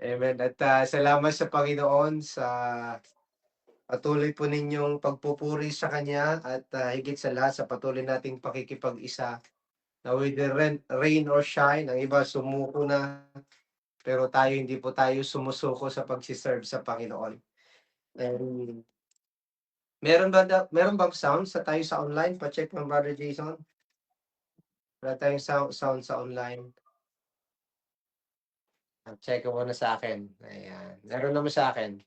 Amen. At salamat sa Panginoon sa patuloy po ninyong pagpupuri sa Kanya at higit sa lahat sa patuloy nating pakikipag-isa na with the rain or shine, ang iba sumuko na, pero tayo hindi po tayo sumusuko sa pagsiserve sa Panginoon. And meron bang sound sa tayo sa online? Pa-check ng Brother Jason. Wala tayong sound sa online. Check ko muna sa akin. Ayan. Meron naman sa akin.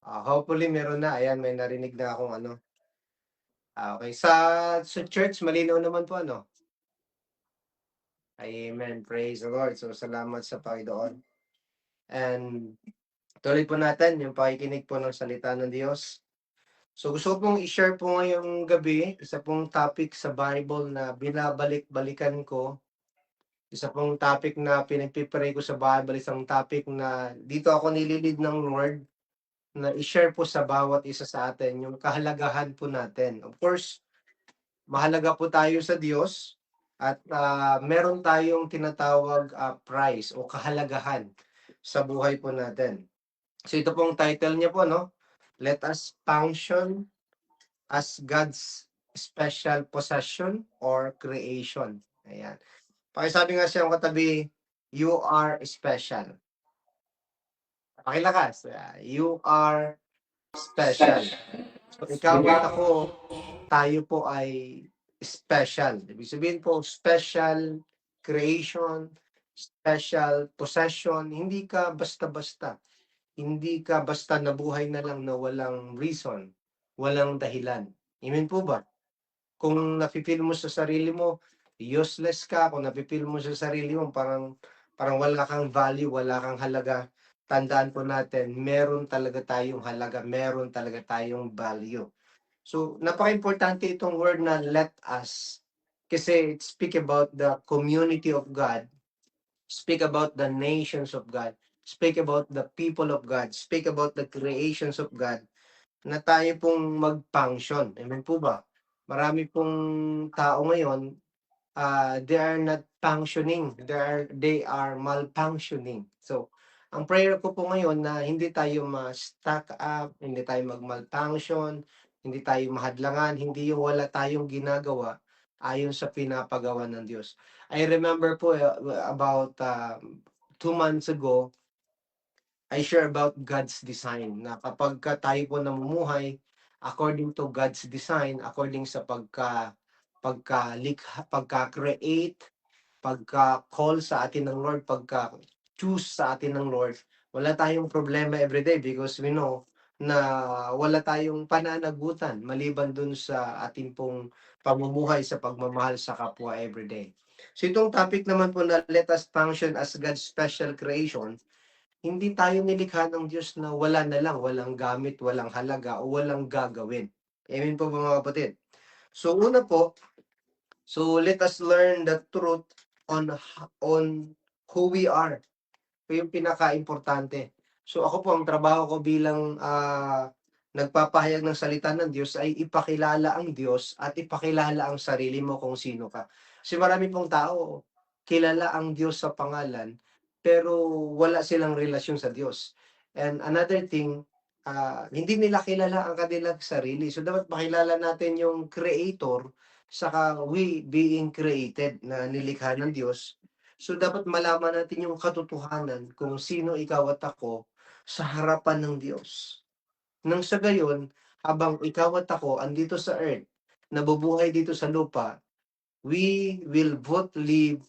Hopefully meron na. Ayan, may narinig na akong ano. Okay. Sa church, malinaw naman po ano. Amen. Praise the Lord. So, salamat sa Panginoon. And tuloy po natin yung pakikinig po ng salita ng Diyos. So, gusto ko pong i-share po ngayong gabi, isa pong topic sa Bible na binabalik-balikan ko. Isa pong topic na pinagpipray ko sa Bible, isang topic na dito ako nililid ng Lord na i-share po sa bawat isa sa atin yung kahalagahan po natin. Of course, mahalaga po tayo sa Diyos at meron tayong tinatawag price o kahalagahan sa buhay po natin. So ito pong title niya po, no? Let us function as God's special possession or creation. Ayan. Pakisabi nga siya ang katabi, you are special. Pakilakas. You are special. So ikaw at ako, tayo po ay special. Ibig sabihin po, special creation, special possession. Hindi ka basta-basta. Hindi ka basta nabuhay na lang na walang reason, walang dahilan. Amen po ba? Kung nafe-feel mo sa sarili mo, useless ka, kung nafe-feel mo sa sarili mo, parang wala kang value, wala kang halaga, tandaan po natin, meron talaga tayong halaga, meron talaga tayong value. So, napaka-importante itong word na let us. Kasi it speak about the community of God, speak about the nations of God, speak about the people of God, speak about the creations of God, na tayo pong mag-function. Amen po ba? Marami pong tao ngayon, they are not functioning. They are malfunctioning. So, ang prayer ko po ngayon na hindi tayo ma-stuck up, hindi tayo mag-malfunction, hindi tayo mahadlangan, hindi yung wala tayong ginagawa ayon sa pinapagawa ng Diyos. I remember po about 2 months ago, I share about God's design na kapag tayo po namumuhay according to God's design, according sa pagkalikha, pagka-create, pagka-call sa atin ng Lord, pagka-choose sa atin ng Lord, wala tayong problema everyday because we know na wala tayong pananagutan maliban dun sa ating pong pamumuhay sa pagmamahal sa kapwa everyday. So itong topic naman po na let us function as God's special creation, hindi tayo nilikha ng Diyos na wala na lang, walang gamit, walang halaga, o walang gagawin. Amen po ba mga kapatid? So una po, so let us learn the truth on who we are. Ito yung pinaka-importante. So ako po, ang trabaho ko bilang nagpapahayag ng salita ng Diyos ay ipakilala ang Diyos at ipakilala ang sarili mo kung sino ka. Kasi marami pong tao, kilala ang Diyos sa pangalan, pero wala silang relasyon sa Diyos. And another thing, hindi nila kilala ang kanilang sarili. So dapat makilala natin yung Creator, saka we being created na nilikha ng Diyos. So dapat malaman natin yung katotohanan kung sino ikaw at ako sa harapan ng Diyos. Nang sa gayon, habang ikaw at ako andito sa earth, nabubuhay dito sa lupa, we will both live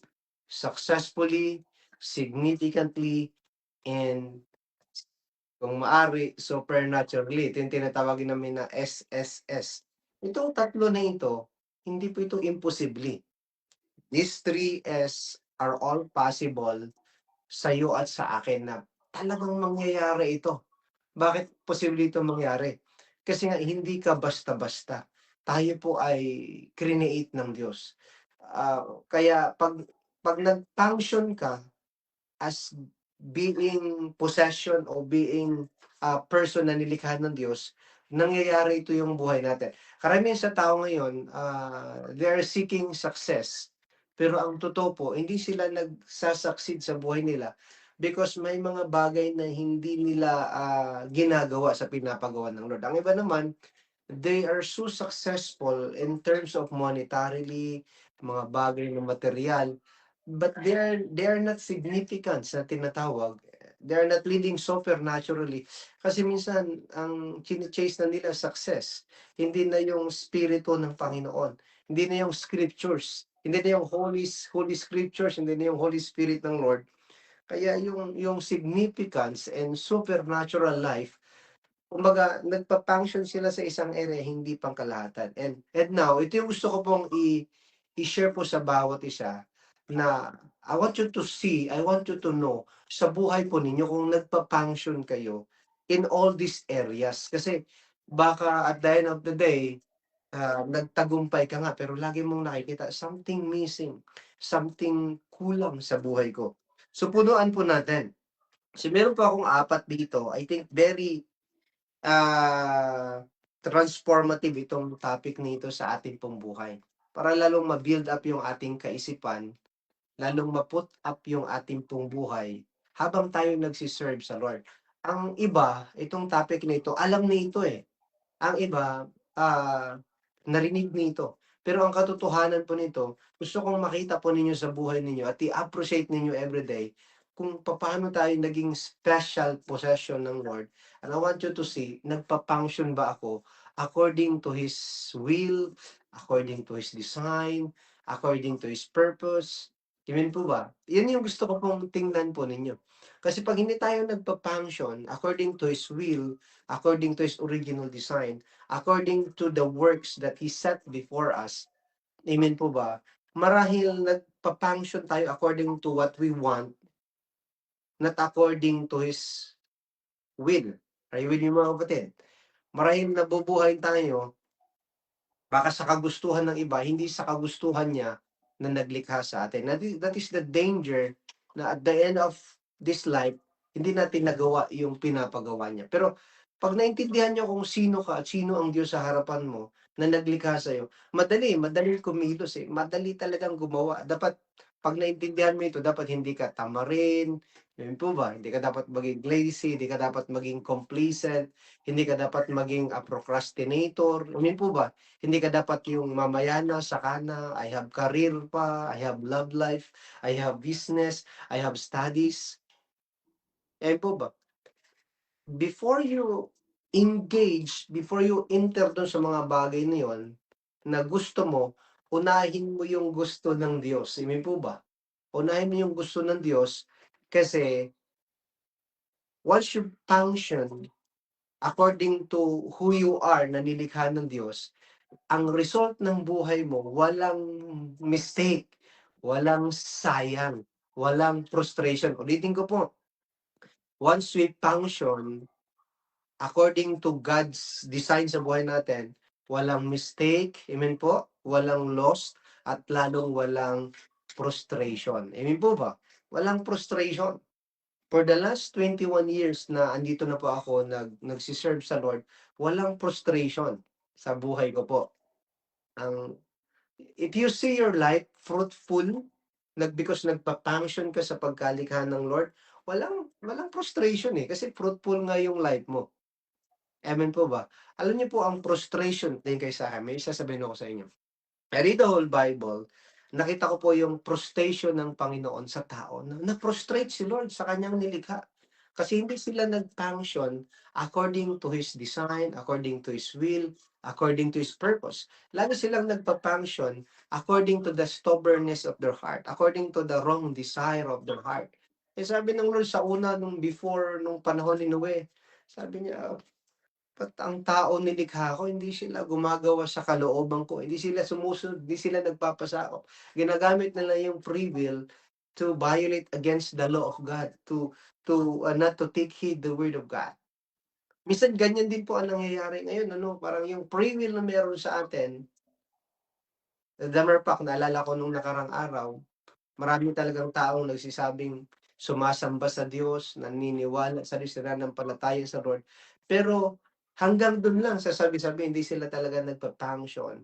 successfully, significantly, and kung maari, supernaturally. Ito yung tinatawag namin na SSS. Itong tatlo na ito, hindi po ito imposible. These 3 S are all possible sa iyo at sa akin na talagang mangyayari ito. Bakit posible ito mangyari? Kasi nga hindi ka basta-basta. Tayo po ay create ng Diyos. Kaya pag nag-function ka as being possession o being person na nilikha ng Diyos, nangyayari ito yung buhay natin. Karamihan sa tao ngayon, they are seeking success. Pero ang totoo po, hindi sila nagsa-succeed sa buhay nila because may mga bagay na hindi nila, ginagawa sa pinapagawa ng Lord. Ang iba naman, they are so successful in terms of monetarily, mga bagay na material, but they are not significant sa tinatawag. They are not living supernaturally. Kasi minsan, ang chine-chase na nila success, hindi na yung spirito ng Panginoon, hindi na yung scriptures, hindi na yung holy scriptures, hindi na yung Holy Spirit ng Lord. Kaya yung significance and supernatural life, kumbaga nagpa-function sila sa isang area, hindi pangkalahatan. And now, ito yung gusto ko pong i-share po sa bawat isa na I want you to see, I want you to know sa buhay po ninyo kung nagpa-function kayo in all these areas. Kasi baka at the end of the day, nagtagumpay ka nga pero lagi mong nakikita something missing, something kulang sa buhay ko. So punuan po natin. So meron pa akong apat dito, I think very transformative itong topic nito sa ating pong buhay. Para lalong ma-build up yung ating kaisipan, lalong ma-put up yung ating pong buhay habang tayo nagsiserve sa Lord. Ang iba, itong topic na ito, alam na ito eh. Ang iba, narinig nito. Pero ang katotohanan po nito, gusto kong makita po ninyo sa buhay ninyo at i-appreciate ninyo everyday kung paano tayo naging special possession ng Lord. And I want you to see, nagpa-function ba ako according to His will, according to His design, according to His purpose? Amen po ba? Yan yung gusto ko pong tingnan po ninyo. Kasi pag hindi tayo nagpa-function according to His will, according to His original design, according to the works that He set before us, amen po ba? Marahil nagpa-function tayo according to what we want, not according to His will. Are you with me mga kapatid? Marahil nabubuhay tayo baka sa kagustuhan ng iba, hindi sa kagustuhan niya na naglikha sa atin. That is the danger na at the end of this life, hindi natin nagawa yung pinapagawa niya. Pero pag naintindihan niyo kung sino ka at sino ang Diyos sa harapan mo na naglikha sa'yo, madali kumilos eh. Madali talagang gumawa. Dapat, pag naintindihan mo ito, dapat hindi ka tamarin, yun po ba? Hindi ka dapat maging lazy, hindi ka dapat maging complacent, hindi ka dapat maging a procrastinator. Yun po ba? Hindi ka dapat yung mamayana, sakana, I have career pa, I have love life, I have business, I have studies. Eh po ba? Before you engage, before you enter dun sa mga bagay na yun, na gusto mo, unahin mo yung gusto ng Diyos. Amen po ba? Unahin mo yung gusto ng Diyos kasi once you function according to who you are na nilikha ng Diyos, ang result ng buhay mo walang mistake, walang sayang, walang frustration. Ulitin ko po, once we function according to God's design sa buhay natin, walang mistake, amen po, walang loss, at lalong walang frustration. Amen po ba? Walang frustration. For the last 21 years na andito na po ako nagsiserve sa Lord, walang frustration sa buhay ko po. Ang If you see your life fruitful, because nagpa-function ka sa pagkalikha ng Lord, walang frustration, eh, kasi fruitful nga yung life mo. Amen po ba? Alam niyo po ang frustration din kayo sa'kin, may sasabihin ako sa inyo. I read the whole Bible, nakita ko po yung frustration ng Panginoon sa tao na na-frustrate si Lord sa kanyang nilikha. Kasi hindi sila nag-function according to His design, according to His will, according to His purpose. Lalo silang nagpa-function according to the stubbornness of their heart, according to the wrong desire of their heart. Eh sabi ng Lord sa una, nung panahon ni Noe, sabi niya, ba't ang tao nilikha ko, hindi sila gumagawa sa kalooban ko, hindi sila sumusunod, hindi sila nagpapasakop. Ginagamit nila yung free will to violate against the law of God, to not to take heed the word of God. Minsan ganyan din po ang nangyayari ngayon, ano, parang yung free will na meron sa atin, the mere fact, naalala ko nung nakarang araw, marami talagang taong nagsisabing sumasamba sa Diyos, naniniwala sa pananampalataya sa Lord, pero hanggang dun lang sa sabi-sabi, hindi sila talaga nagpa-function.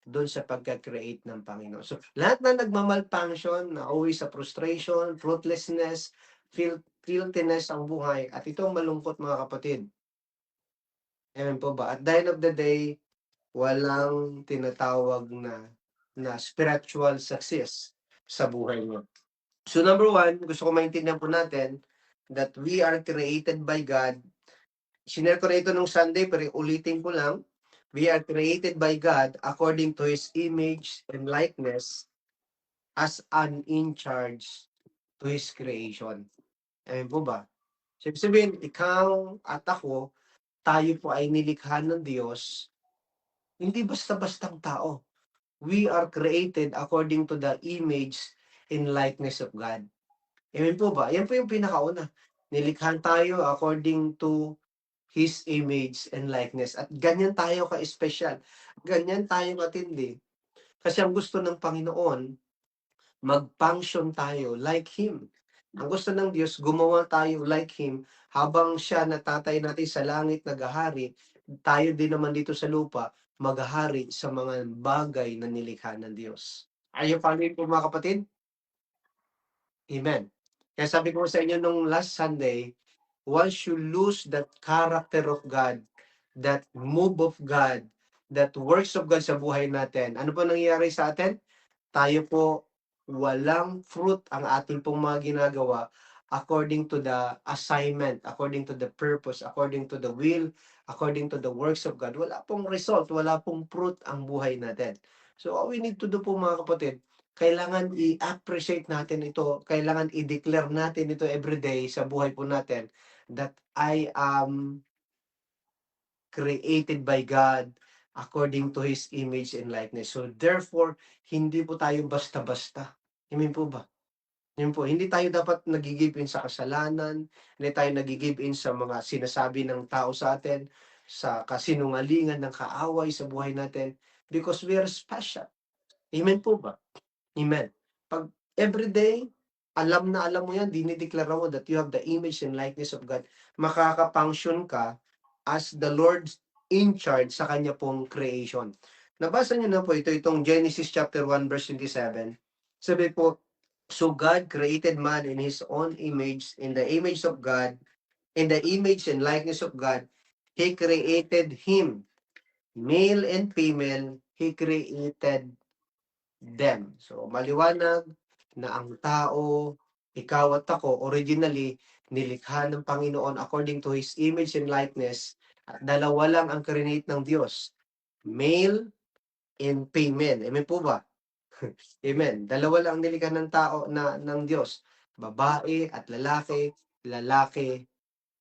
doon sa pagka-create ng Panginoon. So, lahat na nagma-malfunction, nauuwi sa frustration, fruitlessness, filthiness ang buhay, at itong malungkot mga kapatid. Amen po ba? At the end of the day, walang tinatawag na spiritual success sa buhay mo. So number one, gusto ko maintindihan po natin that we are created by God. Sinare ko na ito nung Sunday, pero ulitin ko lang. We are created by God according to His image and likeness as an in charge to His creation. Amen po ba? So, ibig sabihin, ikaw at ako, tayo po ay nilikha ng Diyos, hindi basta-bastang tao. We are created according to the image and likeness of God. Amen po ba? Yan po yung pinakauna. Nilikha tayo according to His image and likeness. At ganyan tayo ka-espesyal. Ganyan tayo katindi. Kasi ang gusto ng Panginoon, mag-function tayo like Him. Ang gusto ng Diyos, gumawa tayo like Him habang siya natatay natin sa langit naghahari, tayo din naman dito sa lupa maghahari sa mga bagay na nilikha ng Diyos. Are you following po mga kapatid? Amen. Kaya sabi ko sa inyo nung last Sunday, once you lose that character of God, that move of God, that works of God sa buhay natin, ano po nangyayari sa atin? Tayo po walang fruit ang ating pong mga ginagawa according to the assignment, according to the purpose, according to the will, according to the works of God. Wala pong result, wala pong fruit ang buhay natin. So all we need to do po mga kapatid, kailangan i-appreciate natin ito, kailangan i-declare natin ito everyday sa buhay po natin that I am created by God according to His image and likeness. So therefore, hindi po tayo basta-basta. Amen po ba? Yun po, hindi tayo dapat nag-give in sa kasalanan, hindi tayo nag-give in sa mga sinasabi ng tao sa atin, sa kasinungalingan ng kaaway sa buhay natin, because we are special. Amen po ba? Amen. Pag everyday, alam na alam mo yan, dinideklara mo that you have the image and likeness of God, makaka-function ka as the Lord in charge sa kanya pong creation. Nabasa niyo na po ito, itong Genesis chapter 1 verse 27. Sabi po, so God created man in His own image, in the image of God, in the image and likeness of God, He created him. Male and female, He created them. So, maliwanag na ang tao, ikaw at ako, originally, nilikha ng Panginoon according to His image and likeness. At dalawa lang ang create ng Diyos. Male and female. Amen po ba? Amen. Dalawa lang ang nilikha ng tao ng Diyos. Babae at lalaki, lalaki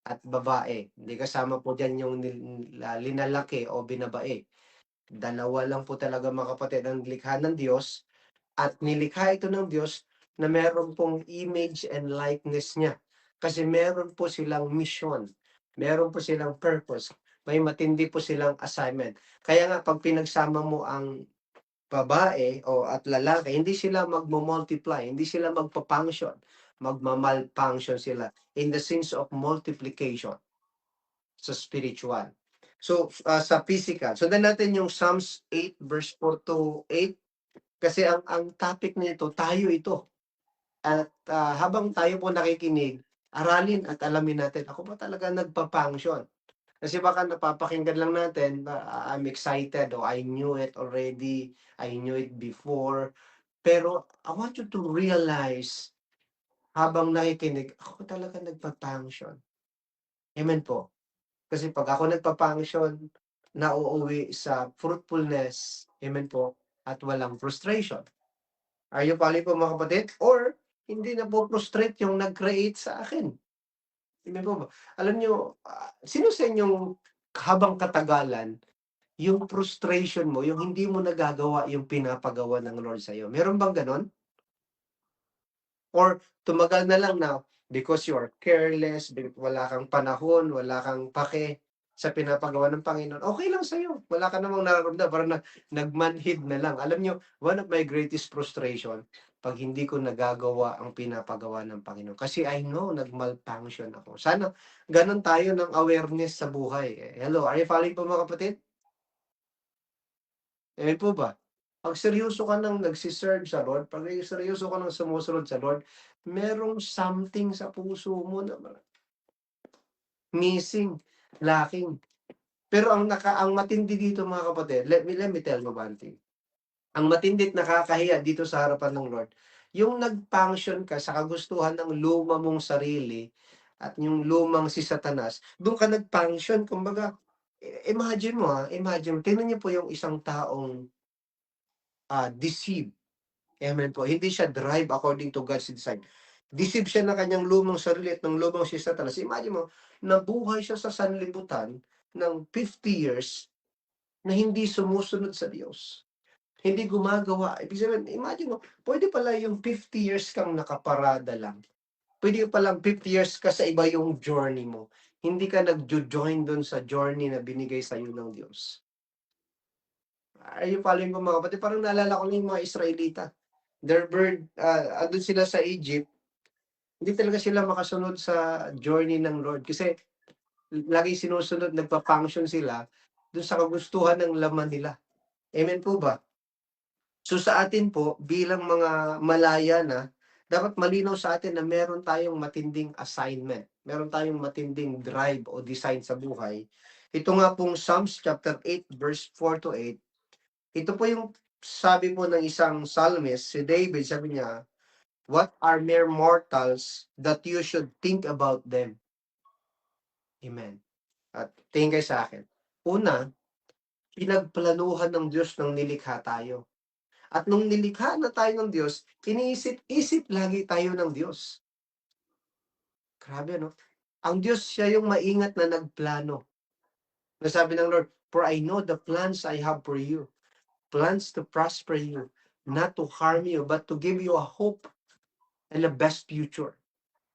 at babae. Hindi kasama po dyan yung linalaki o binabae. Dalawa lang po talaga mga kapatid ang likha ng Diyos. At nilikha ito ng Diyos na meron pong image and likeness niya. Kasi meron po silang mission. Meron po silang purpose. May matindi po silang assignment. Kaya nga, pag pinagsama mo ang babae o at lalaki, hindi sila magmo-multiply, hindi sila magpa-function. Magma-malfunction sila in the sense of multiplication sa spiritual. So, sa physical. Sundan natin yung Psalms 8 verse 4 to 8. Kasi ang topic nito, tayo ito. At habang tayo po nakikinig, aralin at alamin natin, ako ba talaga nagpa-function? Kasi baka napapakinggan lang natin, I'm excited o I knew it already, I knew it before. Pero I want you to realize, habang nakikinig, ako talaga nagpa-function. Amen po. Kasi pag ako nagpa-function, nauuwi sa fruitfulness, amen po, at walang frustration. Are you following po mga kapatid? Or, hindi na po frustrate yung nag-create sa akin. Hindi po ba? Alam nyo, sino sa inyong habang katagalan, yung frustration mo, yung hindi mo nagagawa yung pinapagawa ng Lord sa'yo. Meron bang ganon? Or tumagal na lang na because you are careless, wala kang panahon, wala kang pake sa pinapagawa ng Panginoon, okay lang sa'yo. Wala ka namang nararamdaman, parang nagmanhid na lang. Alam nyo, one of my greatest frustration, pag hindi ko nagagawa ang pinapagawa ng Panginoon. Kasi I know, nag-malfunction ako. Sana, ganun tayo ng awareness sa buhay. Hello, are you following po mga kapatid? Eh po ba? Pag seryoso ka ng nagse-serve sa Lord, pag seryoso ka ng sumusunod sa Lord, merong something sa puso mo na missing, lacking. Pero ang matindi dito mga kapatid, let me tell you one thing. Ang matindi at nakakahiya dito sa harapan ng Lord, yung nag-function ka sa kagustuhan ng luma mong sarili at yung lumang si Satanas, dun ka nag-function. Kumbaga, imagine mo imagine mo, tingnan niyo po yung isang taong deceived. Amen po. Hindi siya drive according to God's design. Deceive siya ng kanyang lumang sarili at ng lumang si Satanas. Imagine mo, nabuhay siya sa sanlibutan ng 50 years na hindi sumusunod sa Diyos. Hindi gumagawa. Ibig sabihin, imagine mo, pwede pala yung 50 years kang nakaparada lang. Pwede palang 50 years ka sa iba yung journey mo. Hindi ka nag-join doon sa journey na binigay sa iyo ng Diyos. Are you following ko mga kapatid? Parang naalala ko na yung mga Israelita. Andun sila sa Egypt, hindi talaga sila makasunod sa journey ng Lord. Kasi lagi sinusunod, nagpa-function sila dun sa kagustuhan ng laman nila. Amen po ba? So sa atin po, bilang mga malaya na, dapat malinaw sa atin na meron tayong matinding assignment. Meron tayong matinding drive o design sa buhay. Ito nga pong Psalms chapter 8 verse 4 to 8. Ito po yung sabi po ng isang psalmist, si David, sabi niya, "What are mere mortals that you should think about them?" Amen. At tingin kayo sa akin. Una, pinagplanuhan ng Diyos ng nilikha tayo. At nung nilikha na tayo ng Diyos, iniisip-isip lagi tayo ng Diyos. Grabe, no? Ang Diyos, siya yung maingat na nagplano. Nasabi ng Lord, "For I know the plans I have for you, plans to prosper you, not to harm you, but to give you a hope and a best future."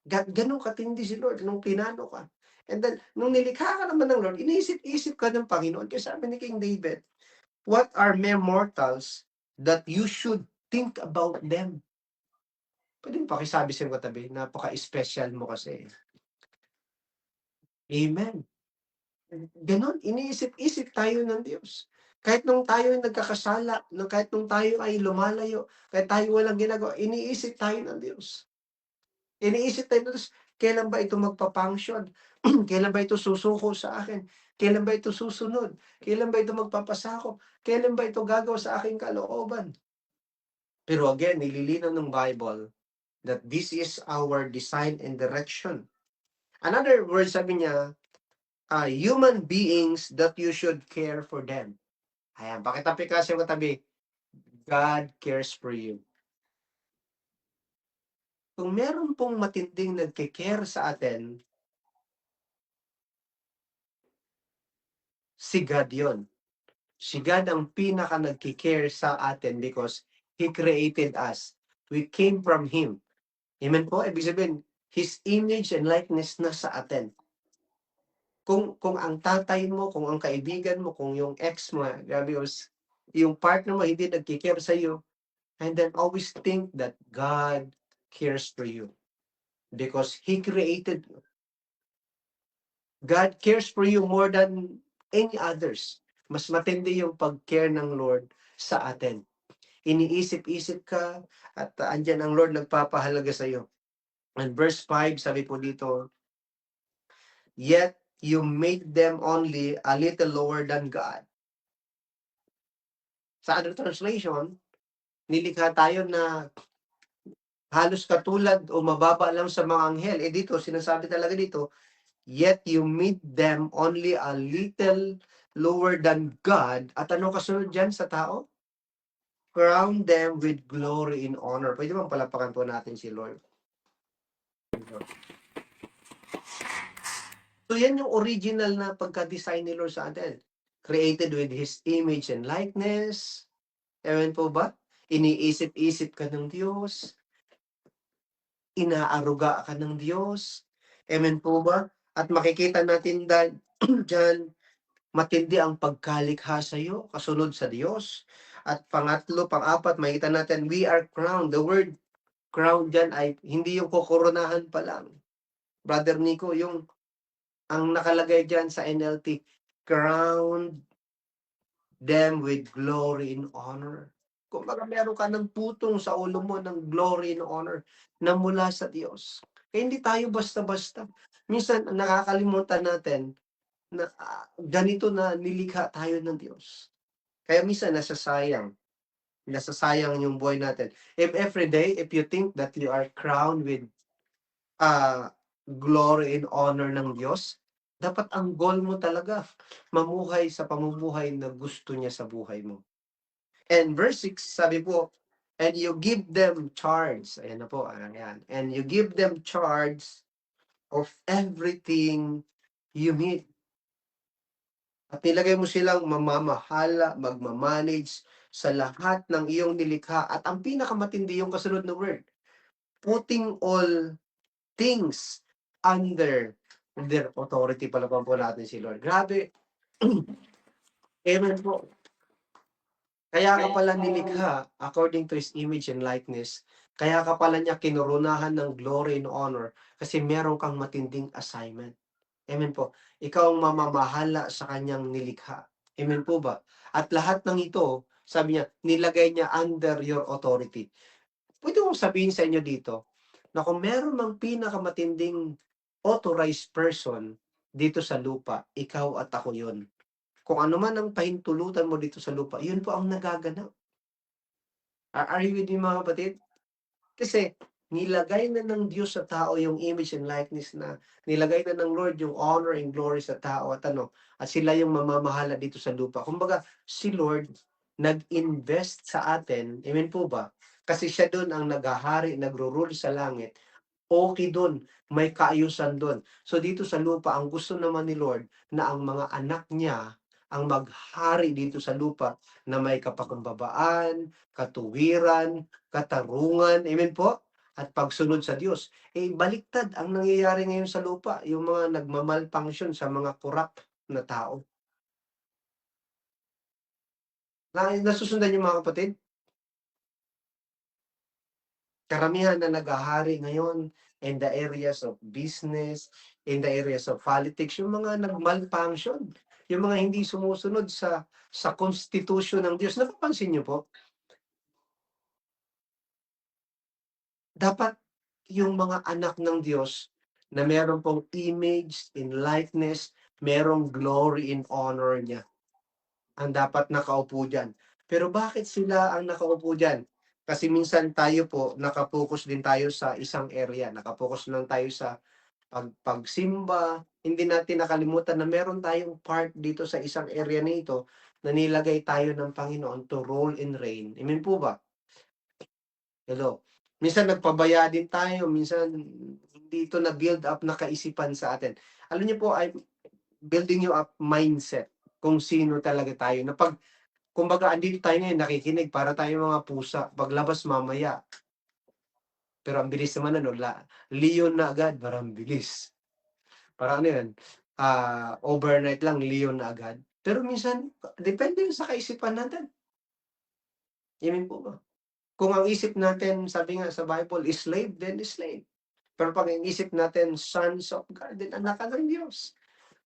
Ganun katindi si Lord nung pinano ka. And then, nung nilikha ka naman ng Lord, iniisip-isip ka ng Panginoon. Kaya sabi ni King David, "What are mere mortals that you should think about them?" Pwede mo pakisabi sa katabi, napaka-special mo kasi. Amen. Ganon, iniisip-isip tayo ng Diyos. Kahit nung tayo ay nagkakasala, kahit nung tayo ay lumalayo, kahit tayo walang ginagawa, iniisip tayo ng Diyos. Iniisip tayo ng Diyos, kailan ba ito magpa-function? Kailan ba ito susuko sa akin? Kailan ba ito susunod? Kailan ba ito magpapasakop? Kailan ba ito gagawa sa aking kalooban? Pero again, nililinaw ng Bible that this is our design and direction. Another word, sabi niya, human beings that you should care for them. Ayan, pakitabi kasi yung katabi, God cares for you. Kung meron pong matinding nagke-care sa atin, si God yun. Si God ang pinaka nagki-care sa atin because He created us. We came from Him. Amen po? Ibig sabihin, His image and likeness na sa atin. Kung ang tatay mo, kung ang kaibigan mo, kung yung ex mo, grabe, yung partner mo hindi nagki-care sa iyo, and then always think that God cares for you because He created you. God cares for you more than any others. Mas matindi yung pag-care ng Lord sa atin. Iniisip-isip ka at andyan ang Lord nagpapahalaga sa iyo. And verse 5, sabi po dito, "Yet you made them only a little lower than God." Sa other translation, nilikha tayo na halos katulad o mababa lang sa mga anghel. Dito, sinasabi talaga dito, "Yet you made them only a little lower than God." At ano kasunod dyan sa tao? "Crown them with glory and honor." Pwede bang palapakan po natin si Lord? So yan yung original na pagka-design ni Lord sa atin. Created with His image and likeness. Ewan po ba? Iniisip-isip ka ng Diyos. Inaaruga ka ng Diyos. Amen po ba? At makikita natin dyan, matindi ang pagkalikha sa iyo, kasunod sa Diyos. At pangatlo, pang-apat, makikita natin, we are crowned. The word crown dyan ay hindi yung kukoronahan pa lang. Brother Nico, yung ang nakalagay dyan sa NLT, crowned them with glory and honor. Kumbaga meron ka ng putong sa ulo mo ng glory and honor na mula sa Diyos. Kaya hindi tayo basta-basta. Minsan nakakalimutan natin na, ganito na nilikha tayo ng Diyos. Kaya minsan nasasayang yung buhay natin. If every day, if you think that you are crowned with glory and honor ng Diyos, dapat ang goal mo talaga, mamuhay sa pamumuhay na gusto niya sa buhay mo. And verse 6, sabi po, and you give them charge. Ayan na po, ayan. And you give them charge of everything you meet. At nilagay mo silang mamamahala, magmamanage sa lahat ng iyong nilikha. At ang pinakamatindi yung kasunod na word, putting all things under their authority. Palapan po natin si Lord. Grabe. Amen po. Kaya ka pala nilikha according to His image and likeness. Kaya ka pala niya kinurunahan ng glory and honor kasi meron kang matinding assignment. Amen po. Ikaw ang mamamahala sa kanyang nilikha. Amen po ba? At lahat ng ito, sabi niya, nilagay niya under your authority. Pwede kong sabihin sa inyo dito, na kung meron mang pinakamatinding authorized person dito sa lupa, ikaw at ako yun. Kung ano man ang pahintulutan mo dito sa lupa, yun po ang nagaganap. Are you with me mga kapatid? Kasi nilagay na ng Diyos sa tao yung image and likeness na nilagay na ng Lord yung honor and glory sa tao at at sila yung mamamahala dito sa lupa. Kumbaga, si Lord nag-invest sa atin, amen po ba? Kasi siya doon ang naghahari, nagro-rule sa langit. Okay doon, may kaayusan doon. So dito sa lupa, ang gusto naman ni Lord na ang mga anak niya ang maghari dito sa lupa na may kapakumbabaan, katuwiran, katarungan, amen po? At pagsunod sa Diyos. Baliktad ang nangyayari ngayon sa lupa, yung mga nagmamalfunction sa mga corrupt na tao. Nasusundan yung mga kapatid? Karamihan na naghahari ngayon in the areas of business, in the areas of politics, yung mga nag-malfunction, yung mga hindi sumusunod sa constitution ng Diyos. Napapansin niyo po? Dapat yung mga anak ng Diyos na meron pong image in likeness, merong glory and honor niya ang dapat nakaupo diyan. Pero bakit sila ang nakaupo diyan? Kasi minsan tayo po, nakapokus din tayo sa isang area, nakapokus lang tayo sa pagsimba, hindi natin nakalimutan na meron tayong part dito sa isang area na ito na nilagay tayo ng Panginoon to rule and reign. Amen po ba? Hello. Minsan nagpabaya din tayo, minsan hindi ito na-build up na kaisipan sa atin. Alam niyo po, I'm building you up mindset kung sino talaga tayo. Na pag, kumbaga, andito tayo ngayon, nakikinig para tayo mga pusa. Paglabas mamaya, pero ang bilis naman leon na agad, parang bilis. Parang ano yun, overnight lang, leon na agad. Pero minsan, depende yun sa kaisipan natin. Amen po ba? Kung ang isip natin, sabi nga sa Bible, is slave, then is slave. Pero pag ang isip natin, sons of God, then anak ka ng Diyos.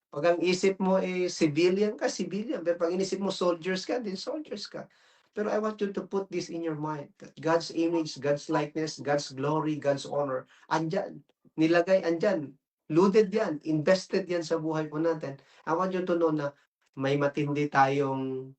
Pag ang isip mo civilian ka, civilian. Pero pag inisip mo soldiers ka, then soldiers ka. Pero I want you to put this in your mind. That God's image, God's likeness, God's glory, God's honor, andyan. Nilagay, andyan. Loaded yan. Invested yan sa buhay po natin. I want you to know na may matindi tayong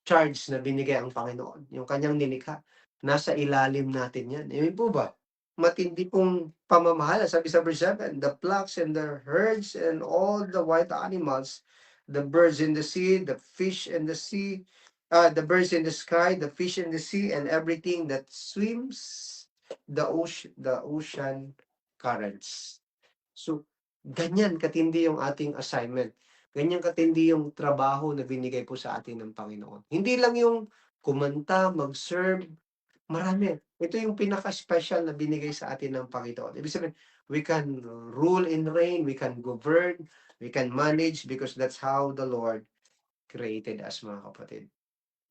charge na binigay ang Panginoon. Yung kanyang nilikha. Nasa ilalim natin yan. Amen po ba? Matindi pong pamamahala. Sabi sa verse 7, the flocks and the herds and all the wild animals, the birds in the sea, the fish in the sea, the birds in the sky, the fish in the sea, and everything that swims the ocean currents. So, ganyan katindi yung ating assignment. Ganyan katindi yung trabaho na binigay po sa atin ng Panginoon. Hindi lang yung kumanta, mag-serve, marami. Ito yung pinaka-special na binigay sa atin ng Panginoon. Ibig sabihin, we can rule and reign, we can govern, we can manage because that's how the Lord created us, mga kapatid.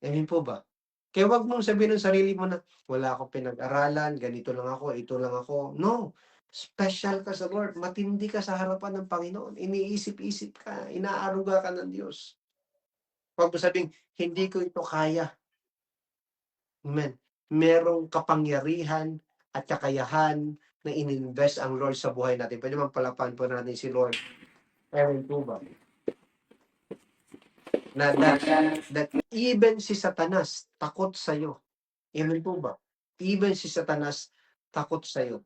Amen po ba? Kaya wag mong sabihin ng sarili mo na, wala akong pinag-aralan, ganito lang ako, ito lang ako. No. Special ka sa Lord. Matindi ka sa harapan ng Panginoon. Iniisip-isip ka. Inaaruga ka ng Diyos. Wag mo sabing, hindi ko ito kaya. Amen. Merong kapangyarihan at kakayahan na ininvest ang Lord sa buhay natin. Pwede bang palapan po natin si Lord? Ewan po ba? That even si Satanas takot sa'yo. Amen po ba? Even si Satanas takot sa'yo.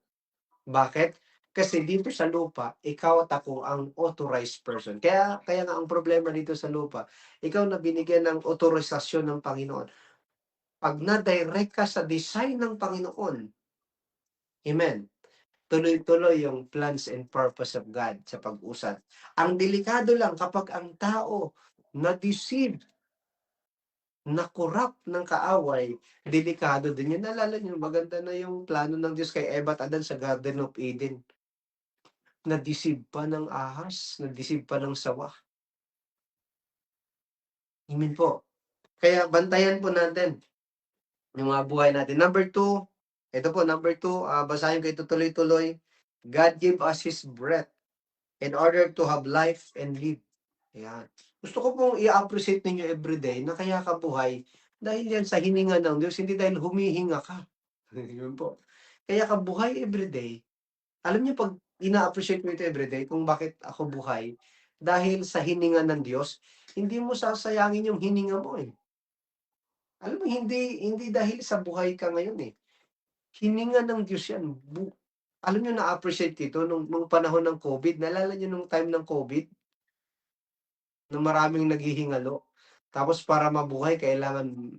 Bakit? Kasi dito sa lupa, ikaw at ako ang authorized person. Kaya nga ang problema dito sa lupa, ikaw na binigyan ng otorisasyon ng Panginoon. Pag na-direct ka sa design ng Panginoon, amen, tuloy-tuloy yung plans and purpose of God sa pag-usad. Ang delikado lang kapag ang tao na-deceive, na-corrupt ng kaaway, delikado din yun. Naalala nyo, maganda na yung plano ng Diyos kay Eva at Adan sa Garden of Eden. Na-deceive pa ng ahas, na-deceive pa ng sawa. Amen po. Kaya bantayan po natin yung mga buhay natin. Number 2, ito po, number 2, basahin ko ito tuloy-tuloy. God give us His breath in order to have life and live. Ayan. Gusto ko pong i-appreciate ninyo everyday na kaya ka buhay dahil yan sa hininga ng Diyos, hindi dahil humihinga ka. Yun po. Kaya ka buhay everyday. Alam niyo pag ina-appreciate mo ito everyday kung bakit ako buhay, dahil sa hininga ng Diyos, hindi mo sasayangin yung hininga mo eh. Alam mo, hindi dahil sa buhay ka ngayon eh. Hininga ng Diyos yan. Alam niyo na-appreciate ito nung panahon ng COVID. Naalala niyo nung time ng COVID? Na maraming naghihingalo. Tapos para mabuhay, kailangan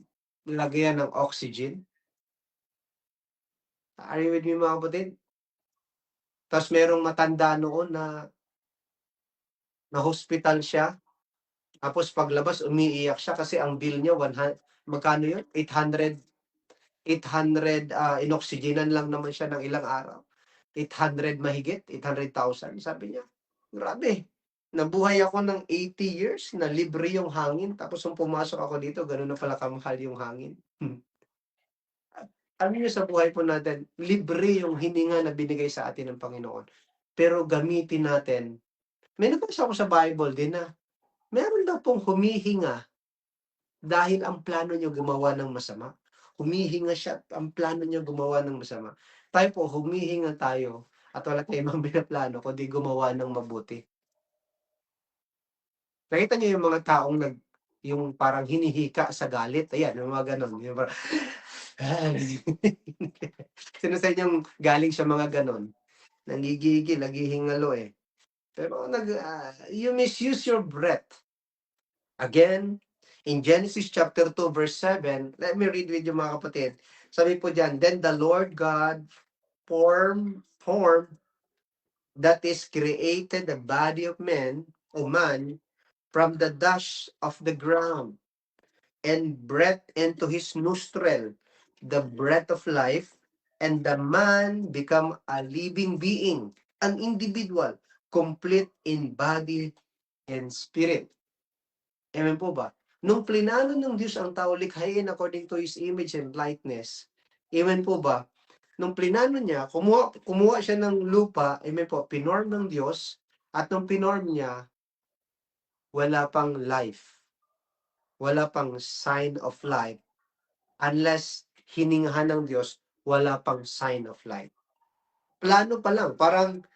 lagyan ng oxygen. Are you with me mga kapatid? Tapos merong matanda noon na hospital siya. Tapos paglabas, umiiyak siya kasi ang bill niya, magkano yun? 800 inoxygenan lang naman siya ng ilang araw. 800 mahigit, 800,000. Sabi niya, grabe. Nabuhay ako ng 80 years na libre yung hangin. Tapos nung pumasok ako dito, gano'n na pala kamahal yung hangin. Alam niyo sa buhay po natin, libre yung hininga na binigay sa atin ng Panginoon. Pero gamitin natin. May nabasa ko sa Bible din na meron daw pong humihinga dahil ang plano niyo gumawa ng masama. Humihinga siya at ang plano niya gumawa ng masama. Tayo po, humihinga tayo at wala tayong ibang binaplano kundi gumawa ng mabuti. Nakita niyo yung mga taong yung parang hinihika sa galit. Ayan, yung mga ganon. Yung parang, sino sa inyong galing sa mga ganon? Nanggigigil, naghihingalo eh. Pero you misuse your breath. Again, in Genesis chapter 2 verse 7, let me read with you mga kapatid. Sabi po diyan, then the Lord God form that is created the body of man from the dust of the ground and breathed into his nostril the breath of life, and the man become a living being, an individual, complete in body and spirit. Amen po ba? Nung plinano ng Diyos ang tao likhain according to His image and likeness, amen po ba? Nung plinano niya, kumuha siya ng lupa, amen po, pinorm ng Diyos, at nung pinorm niya, wala pang life. Wala pang sign of life. Unless hiningahan ng Diyos, wala pang sign of life. Plano pa lang, parang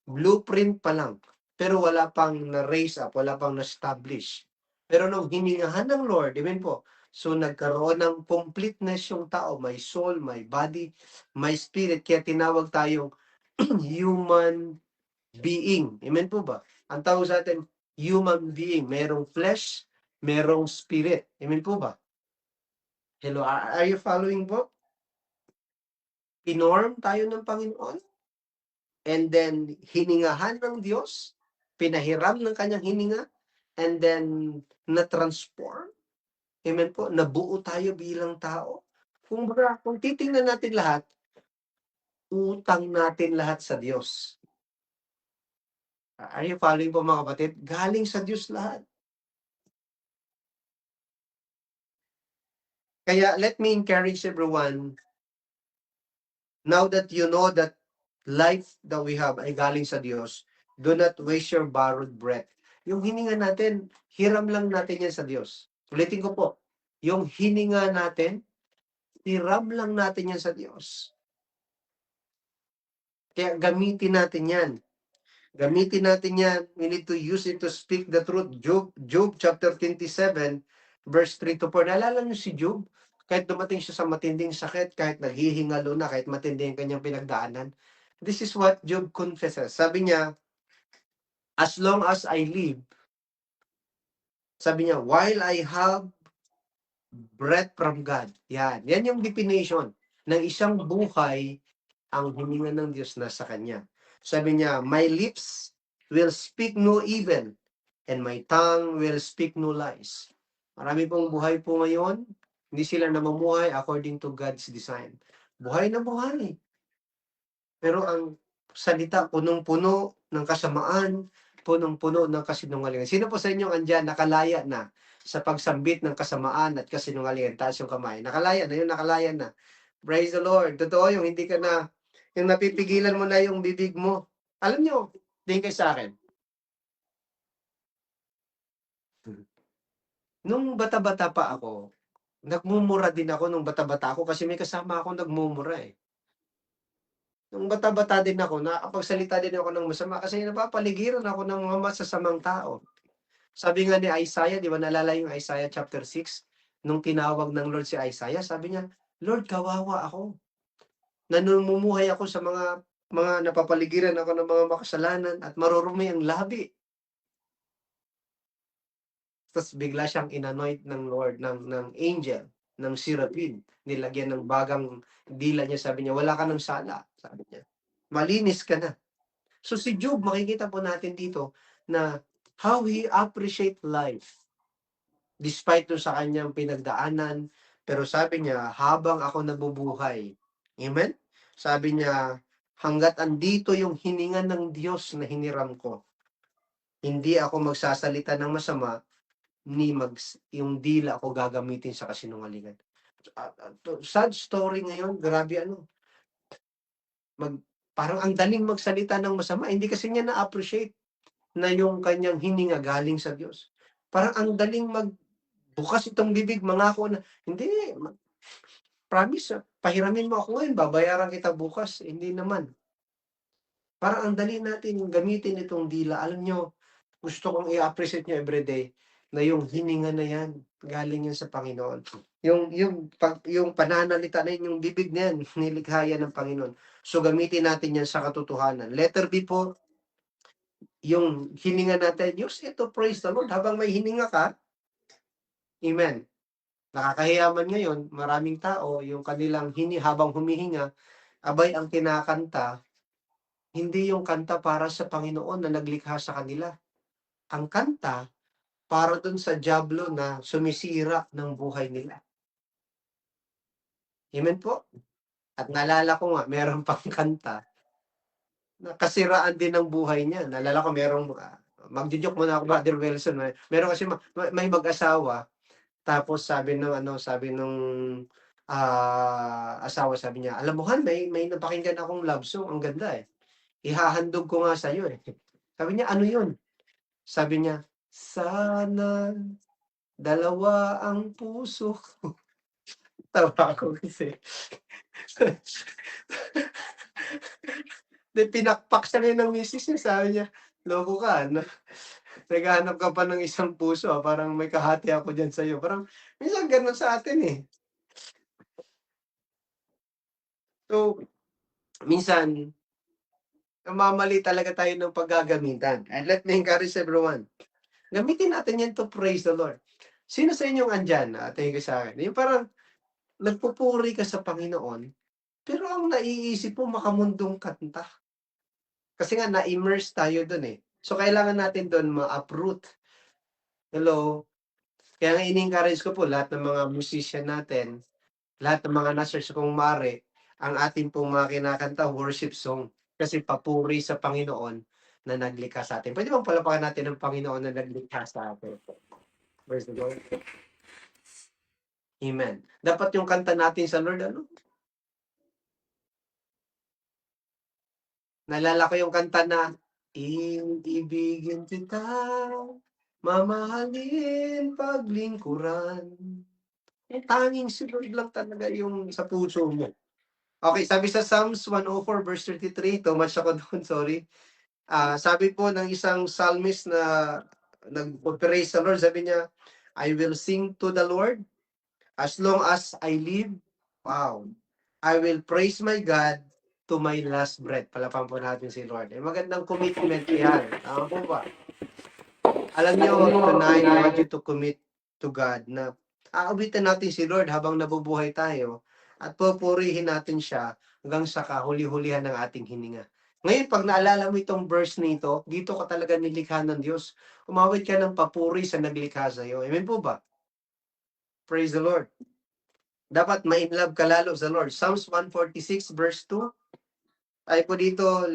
blueprint pa lang. Pero wala pang na-raise up, wala pang na-establish. Pero nung hiningahan ng Lord, amen po, so nagkaroon ng completeness yung tao, may soul, may body, may spirit, kaya tinawag tayong human being. Amen po ba? Ang tawag sa atin, human being. Merong flesh, merong spirit. Amen po ba? Hello, are you following po? Pinorm tayo ng Panginoon, and then hiningahan ng Diyos, pinahiram ng kanyang hininga, and then na-transform. Amen po, nabuo tayo bilang tao. Kung titingnan natin lahat, utang natin lahat sa Diyos. Are you following po mga kapatid? Galing sa Diyos lahat. Kaya let me encourage everyone, now that you know that life that we have ay galing sa Diyos, do not waste your borrowed breath. Yung hininga natin, hiram lang natin yan sa Diyos. Ulitin ko po, yung hininga natin, Hiram lang natin yan sa Diyos. Kaya gamitin natin yan. Gamitin natin yan. We need to use it to speak the truth. Job chapter 27, verse 3 to 4. Naalala niyo si Job? Kahit dumating siya sa matinding sakit, kahit naghihingalo na, kahit matindi ang kanyang pinagdaanan. This is what Job confesses. Sabi niya, as long as I live, sabi niya, while I have breath from God. Yan. Yan yung definition ng isang buhay ang hininga ng Diyos na sa Kanya. Sabi niya, my lips will speak no evil and my tongue will speak no lies. Marami pong buhay po ngayon, hindi sila namumuhay according to God's design. Buhay na buhay. Pero ang salita, punong-puno ng kasamaan, punong-puno ng kasinungalingan. Sino po sa inyo andyan nakalaya na sa pagsambit ng kasamaan at kasinungalingan? Taas yung kamay. Nakalaya na yun, nakalaya na. Praise the Lord. Totoo yung hindi ka na, yung napipigilan mo na yung bibig mo. Alam nyo, din kayo sa akin. Nung bata-bata pa ako, nagmumura din ako nung bata-bata ako kasi may kasama ako nagmumura eh. Nung bata-bata din ako, nakapagsalita din ako ng masama kasi napapaligiran ako ng mga masasamang tao. Sabi nga ni Isaiah, di ba nalala yung Isaiah chapter 6? Nung tinawag ng Lord si Isaiah, sabi niya, Lord, kawawa ako. Nanumumuhay ako sa mga napapaligiran ako ng mga makasalanan at marurumi ang labi. Tapos bigla siyang inanoint ng Lord, ng angel, ng seraphim. Nilagyan ng bagang dila niya, sabi niya, wala ka ng sala. Sabi niya, malinis ka na. So si Job, makikita po natin dito na how he appreciate life despite to sa kanyang pinagdaanan. Pero sabi niya, habang ako nabubuhay. Amen? Sabi niya, hanggat andito yung hininga ng Diyos na hiniram ko, hindi ako magsasalita ng masama, ni yung dila ako gagamitin sa kasinungalingan. Sad story ngayon, grabe ano. Parang ang daling magsalita ng masama, hindi kasi niya na-appreciate na yung kanyang hininga galing sa Diyos. Parang ang daling bukas itong bibig, mangako na, hindi, promise, pahiramin mo ako ngayon, babayaran kita bukas. Hindi naman. Parang ang dali natin gamitin itong dila. Alam nyo, gusto kong i-appreciate nyo everyday na yung hininga na yan, galing yan sa Panginoon. Yung pananalita na yun, yung bibig na yan, nilikha yan ng Panginoon. So gamitin natin yan sa katotohanan. Letter B po, yung hininga natin, use it to praise the Lord. Habang may hininga ka, amen. Nakakahiyaman ngayon, maraming tao, yung kanilang habang humihinga, abay ang kinakanta, hindi yung kanta para sa Panginoon na naglikha sa kanila. Ang kanta, para dun sa diablo na sumisira ng buhay nila. Amen po? At naalala ko nga, meron pang kanta na kasiraan din ng buhay niya. Naalala ko merong, magjo-joke muna ako, Brother Wilson. Meron kasi may mag-asawa, tapos sabi nung asawa, sabi niya, alam mo Han, may napakinggan akong love song, ang ganda eh. Ihahandog ko nga sa'yo eh. Sabi niya, ano yun? Sabi niya, sana dalawa ang puso. Tawa ko kasi. Pinakpak siya ngayon ng misis niya, sabi niya, loko ka, naghahanap ka pa ng isang puso, parang may kahati ako dyan sa'yo. Parang, minsan ganun sa atin eh. So, minsan, namamali talaga tayo ng paggagamitan. And let me encourage everyone. Gamitin natin yan to praise the Lord. Sino sa inyong andyan? Tingin ko sa akin. Yung parang, nagpupuri ka sa Panginoon, pero ang naiisip mo makamundong kanta. Kasi nga na-immerse tayo dun eh. So kailangan natin dun ma-uproot. Hello? Kaya nga in-encourage ko po lahat ng mga musician natin, lahat ng mga na-search kong mare, ang ating pong mga kinakanta, worship song. Kasi papuri sa Panginoon na naglikha sa atin. Pwede bang palapakan natin ang Panginoon na naglikha sa atin? Praise the Lord. Amen. Dapat yung kanta natin sa Lord, naalala ko yung kanta na, ibigin kita, mamahalin, paglingkuran, Tanging si Lord lang talaga yung sa puso mo. Okay, sabi sa Psalms 104 verse 33, too much ako doon, sorry. Sabi po ng isang psalmist na nag-praise sa Lord, sabi niya, I will sing to the Lord as long as I live. Wow. I will praise my God to my last breath. Palapan po natin si Lord. Magandang commitment yan. Tama po ba? Alam niyo, tonight, I want you to commit to God na aawitin natin si Lord habang nabubuhay tayo at pupurihin natin siya hanggang sa kahuli-hulihan ng ating hininga. Ngayon, pag naalala mo itong verse nito, dito ka talaga nilikha ng Diyos. Umawit ka ng papuri sa naglikha sa iyo. Amen po ba? Praise the Lord. Dapat ma-inlove ka lalo sa Lord. Psalms 146 verse 2. Ay po dito,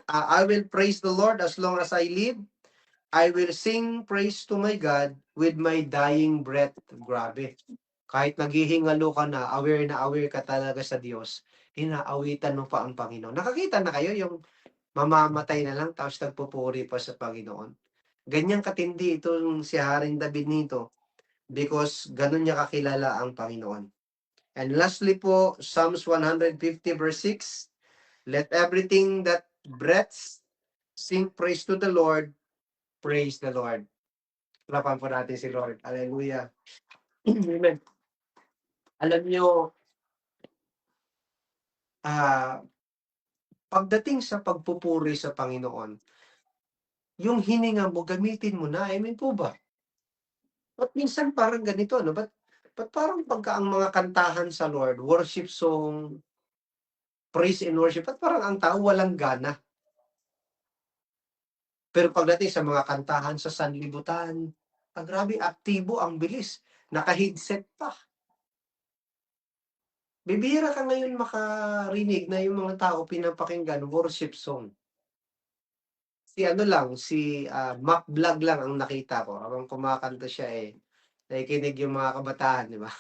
I will praise the Lord as long as I live. I will sing praise to my God with my dying breath. Grabe. Kahit naghihingalo ka na aware ka talaga sa Diyos, inaawitan mo pa ang Panginoon. Nakakita na kayo yung mamamatay na lang tapos nagpupuri pa sa Panginoon. Ganyang katindi itong si Haring David nito because ganun niya kakilala ang Panginoon. And lastly po, Psalms 150 verse 6, let everything that breaths sing praise to the Lord. Praise the Lord. Lapan po natin si Lord. Hallelujah. Amen. Alam nyo, pagdating sa pagpupuri sa Panginoon, yung hininga mo, gamitin mo na. Amen po ba? At minsan parang ganito, no? Ba't parang pagka ang mga kantahan sa Lord, worship song, praise and worship, at parang ang tao walang gana. Pero pagdating sa mga kantahan sa sanlibutan, grabe, aktibo, ang bilis. Naka-headset pa. Bibihira ka ngayon makarinig na yung mga tao pinapakinggan worship song. Si Mac Vlog lang ang nakita ko habang kumakanta siya, nakikinig yung mga kabataan, di ba?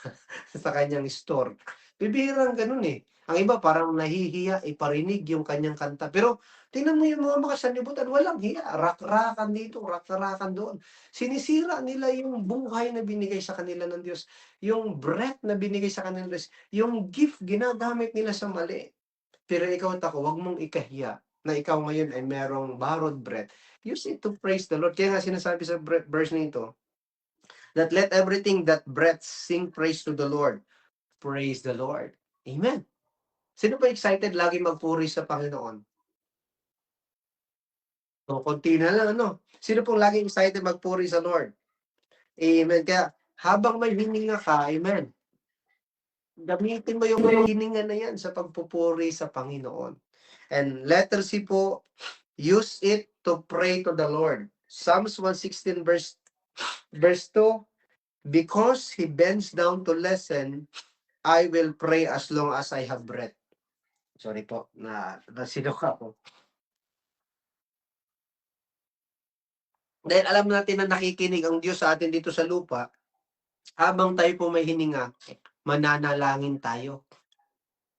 Sa kanyang store. Bibihirang gano'n, eh. Ang iba parang nahihiya iparinig yung kanyang kanta. Pero tingnan mo yung mga makasanlibutan, walang hiya. Rak-rakan dito, rak-rakan doon. Sinisira nila yung buhay na binigay sa kanila ng Diyos. Yung breath na binigay sa kanila ng Diyos. Yung gift ginagamit nila sa mali. Pero ikaw at ako, wag mong ikahiya na ikaw ngayon ay merong borrowed breath. Use it to praise the Lord. Kaya nga sinasabi sa verse nito, that let everything that breath sing praise to the Lord. Praise the Lord. Amen. Sino ba excited lagi magpuri sa Panginoon? So, konti na lang, ano? Sino pong lagi excited magpuri sa Lord? Amen. Kaya, habang may hininga ka, amen, gamitin mo yung hininga na yan sa pagpupuri sa Panginoon. And letter C po, use it to pray to the Lord. Psalms 116 verse 2, because he bends down to listen, I will pray as long as I have breath. Sorry po, nasinok ako. Dahil alam natin na nakikinig ang Diyos sa atin dito sa lupa, habang tayo po may hininga, mananalangin tayo.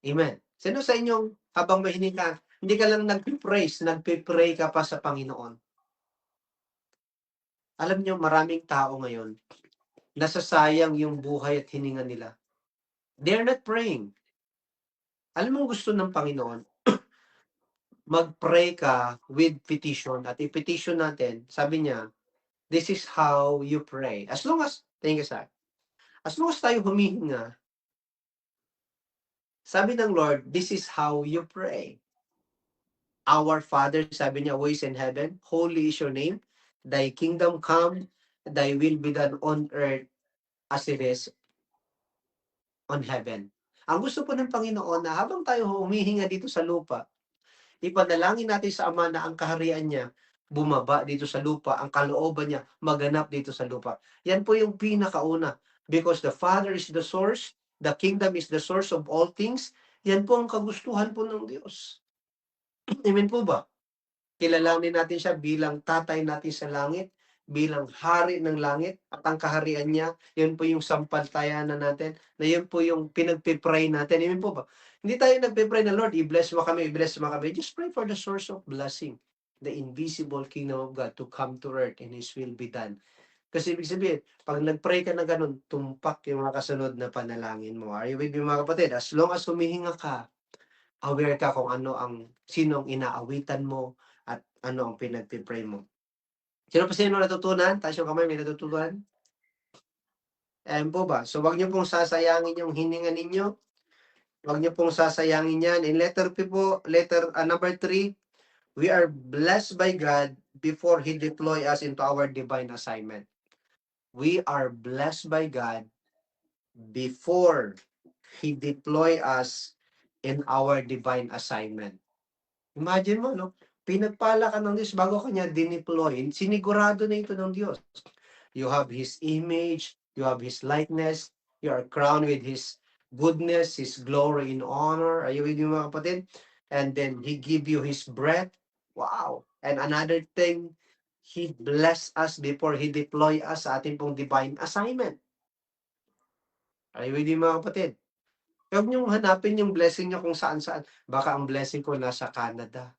Amen. Sino sa inyong habang may hininga, hindi ka lang nagpe-praise, nagpe-pray ka pa sa Panginoon? Alam niyo, maraming tao ngayon, nasasayang yung buhay at hininga nila. They're not praying. Alam mo gusto ng Panginoon? Mag-pray ka with petition. At i-petition natin, sabi niya, this is how you pray. Thank you, sir. As long as tayo humihinga, sabi ng Lord, this is how you pray. Our Father, sabi niya, who is in heaven, holy is your name, thy kingdom come, thy will be done on earth as it is on heaven. Ang gusto po ng Panginoon na habang tayo humihinga dito sa lupa, ipanalangin natin sa Ama na ang kaharian niya bumaba dito sa lupa, ang kalooban niya maganap dito sa lupa. Yan po yung pinakauna. Because the Father is the source, the kingdom is the source of all things, yan po ang kagustuhan po ng Diyos. Amen po ba? Kilalanin natin siya bilang tatay natin sa langit, bilang hari ng langit, at ang kaharian niya, yun po yung sampaltayanan natin, na yun po yung pinagpipray natin. Amen po ba? Hindi tayo nagpipray na, Lord, i-bless mo kami, i-bless mo kami. Just pray for the source of blessing, the invisible kingdom of God to come to earth and His will be done. Kasi ibig sabihin, 'pag nag-pray ka na gano'n, tumpak yung mga kasunod na panalangin mo. Are you with me, mga kapatid? As long as humihinga ka, aware ka kung sino ang inaawitan mo at ano ang pinagpi-pray mo. Sino natutunan? Taas yung kamay, may natutunan? Ayan po ba? So, 'wag niyo pong sasayangin yung hininga ninyo, 'wag niyo pong sasayangin 'yan. In letter P po, number 3, we are blessed by God before He deploy us into our divine assignment. We are blessed by God before He deploy us in our divine assignment. Imagine mo, no? Pinagpala ka ng Diyos bago kanya dineploy. Sinigurado na ito ng Diyos. You have His image, you have His likeness, you are crowned with His goodness, His glory and honor. Are you with me, mga kapatid? And then He give you His breath. Wow! And another thing, He bless us before He deploy us sa ating pong divine assignment. Are you with me, mga kapatid? Huwag niyong hanapin yung blessing niyo kung saan-saan. Baka ang blessing ko nasa Canada.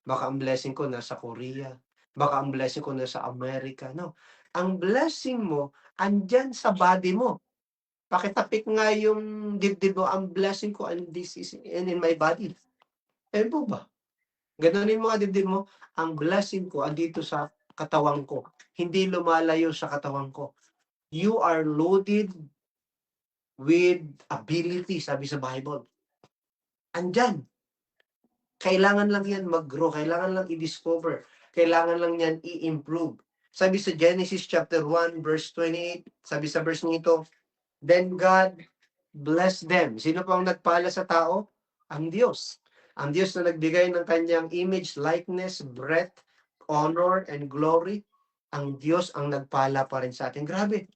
Baka ang blessing ko nasa Korea. Baka ang blessing ko nasa Amerika. No. Ang blessing mo, andyan sa body mo. Pakitapik nga yung dibdib mo, ang blessing ko, and this is in my body. Eh po ba? Ganunin mo nga dibdib mo, ang blessing ko andito sa katawan ko. Hindi lumalayo sa katawan ko. You are loaded with ability, sabi sa Bible. Andyan. Kailangan lang yan mag-grow, kailangan lang i-discover, kailangan lang yan i-improve. Sabi sa Genesis chapter 1 verse 28, sabi sa verse nito, then God bless them. Sino pa ang nagpala sa tao? Ang Diyos. Ang Diyos na nagbigay ng kanyang image, likeness, breath, honor, and glory. Ang Diyos ang nagpala pa rin sa atin. Grabe.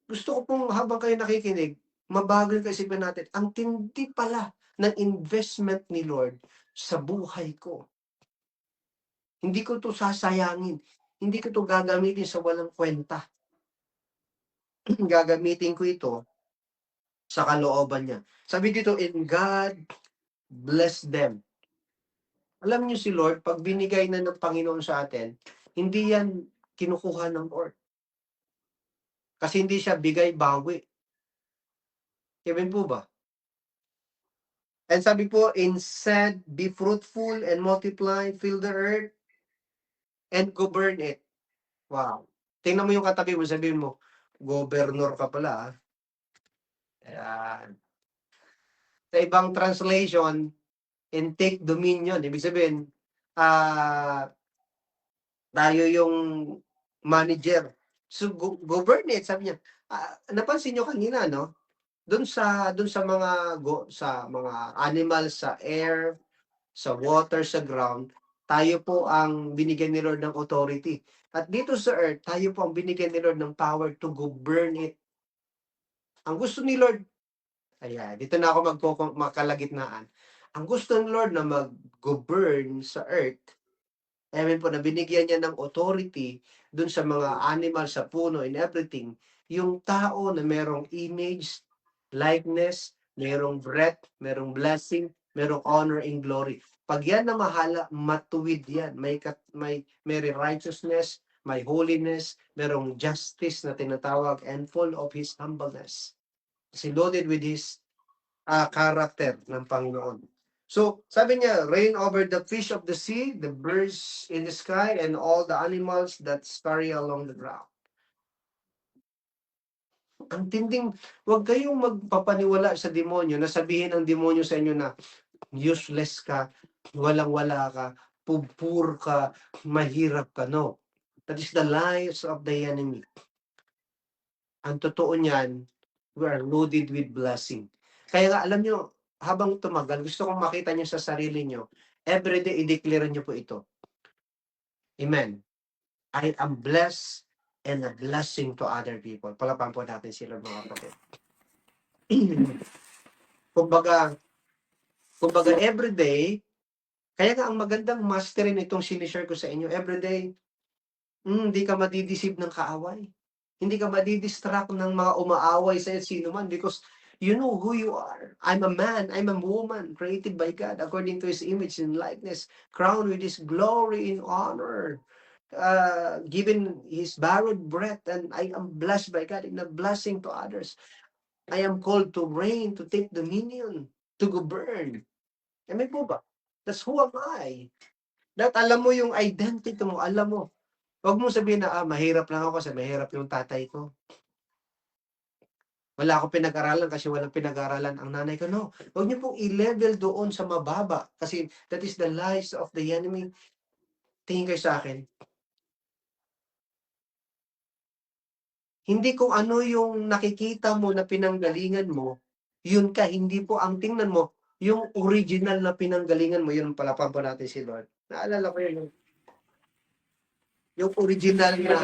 Gusto ko pong habang kayo nakikinig, mabago yung kaisipan natin. Ang tindi pala ng investment ni Lord sa buhay ko. Hindi ko to sasayangin. Hindi ko to gagamitin sa walang kwenta. Gagamitin ko ito sa kalooban niya. Sabi dito, in God, bless them. Alam niyo si Lord, pag binigay na ng Panginoon sa atin, hindi yan kinukuha ng Lord. Kasi hindi siya bigay-bawi. Amen po ba? And sabi po, instead, be fruitful and multiply, fill the earth, and govern it. Wow. Tingnan mo yung katabi mo, sabihin mo, governor ka pala. Ayan. Sa ibang translation, and take dominion. Ibig sabihin, tayo yung manager. So, govern it, sabi niya. Napansin nyo kanina, no? Doon sa mga animals, sa air, sa water, sa ground, tayo po ang binigyan ni Lord ng authority. At dito sa earth, tayo po ang binigyan ni Lord ng power to govern it. Ang gusto ni Lord, dito na ako makalagitnaan. Ang gusto ni Lord na mag-govern sa earth, amen po, na binigyan niya ng authority dun sa mga animal, sa puno, and everything, yung tao na merong image, likeness, merong breath, merong blessing, merong honor and glory. Pag yan na mahala, matuwid yan. May righteousness, may holiness, merong justice na tinatawag, and full of His humbleness. Kasi loaded with His character ng Panginoon. So, sabi niya, reign over the fish of the sea, the birds in the sky, and all the animals that scurry along the ground. Ang tinding, huwag kayong magpapaniwala sa demonyo na sabihin ng demonyo sa inyo na useless ka, walang-wala ka, pupur ka, mahirap ka. No. That is the lies of the enemy. Ang totoo niyan, we are loaded with blessing. Kaya nga, alam nyo, habang tumagal, gusto kong makita nyo sa sarili nyo, everyday, i-declare nyo po ito. Amen. I am blessed and a blessing to other people. Palapan po natin sila, mga kapatid. kumbaga everyday, kaya nga ang magandang masterin itong sinishare ko sa inyo, everyday, hindi ka madideceive ng kaaway. Hindi ka madidistract ng mga umaaway sa'yo, sino man, because you know who you are. I'm a man, I'm a woman, created by God, according to His image and likeness, crowned with His glory and honor. given His borrowed breath, and I am blessed by God in a blessing to others. I am called to reign, to take dominion, to govern. Amen po ba? That's who am I. That alam mo yung identity mo, alam mo. Huwag mo sabihin na, mahirap lang ako kasi mahirap yung tatay ko. Wala akong pinag-aralan kasi walang pinag-aralan ang nanay ko. No, huwag niyo pong i-level doon sa mababa kasi that is the lies of the enemy. Tingin kayo sa akin. Hindi kung ano yung nakikita mo na pinanggalingan mo, yun ka. Hindi po ang tingnan mo, yung original na pinanggalingan mo, yun palapan po natin si Lord. Naalala ko yun, yung original na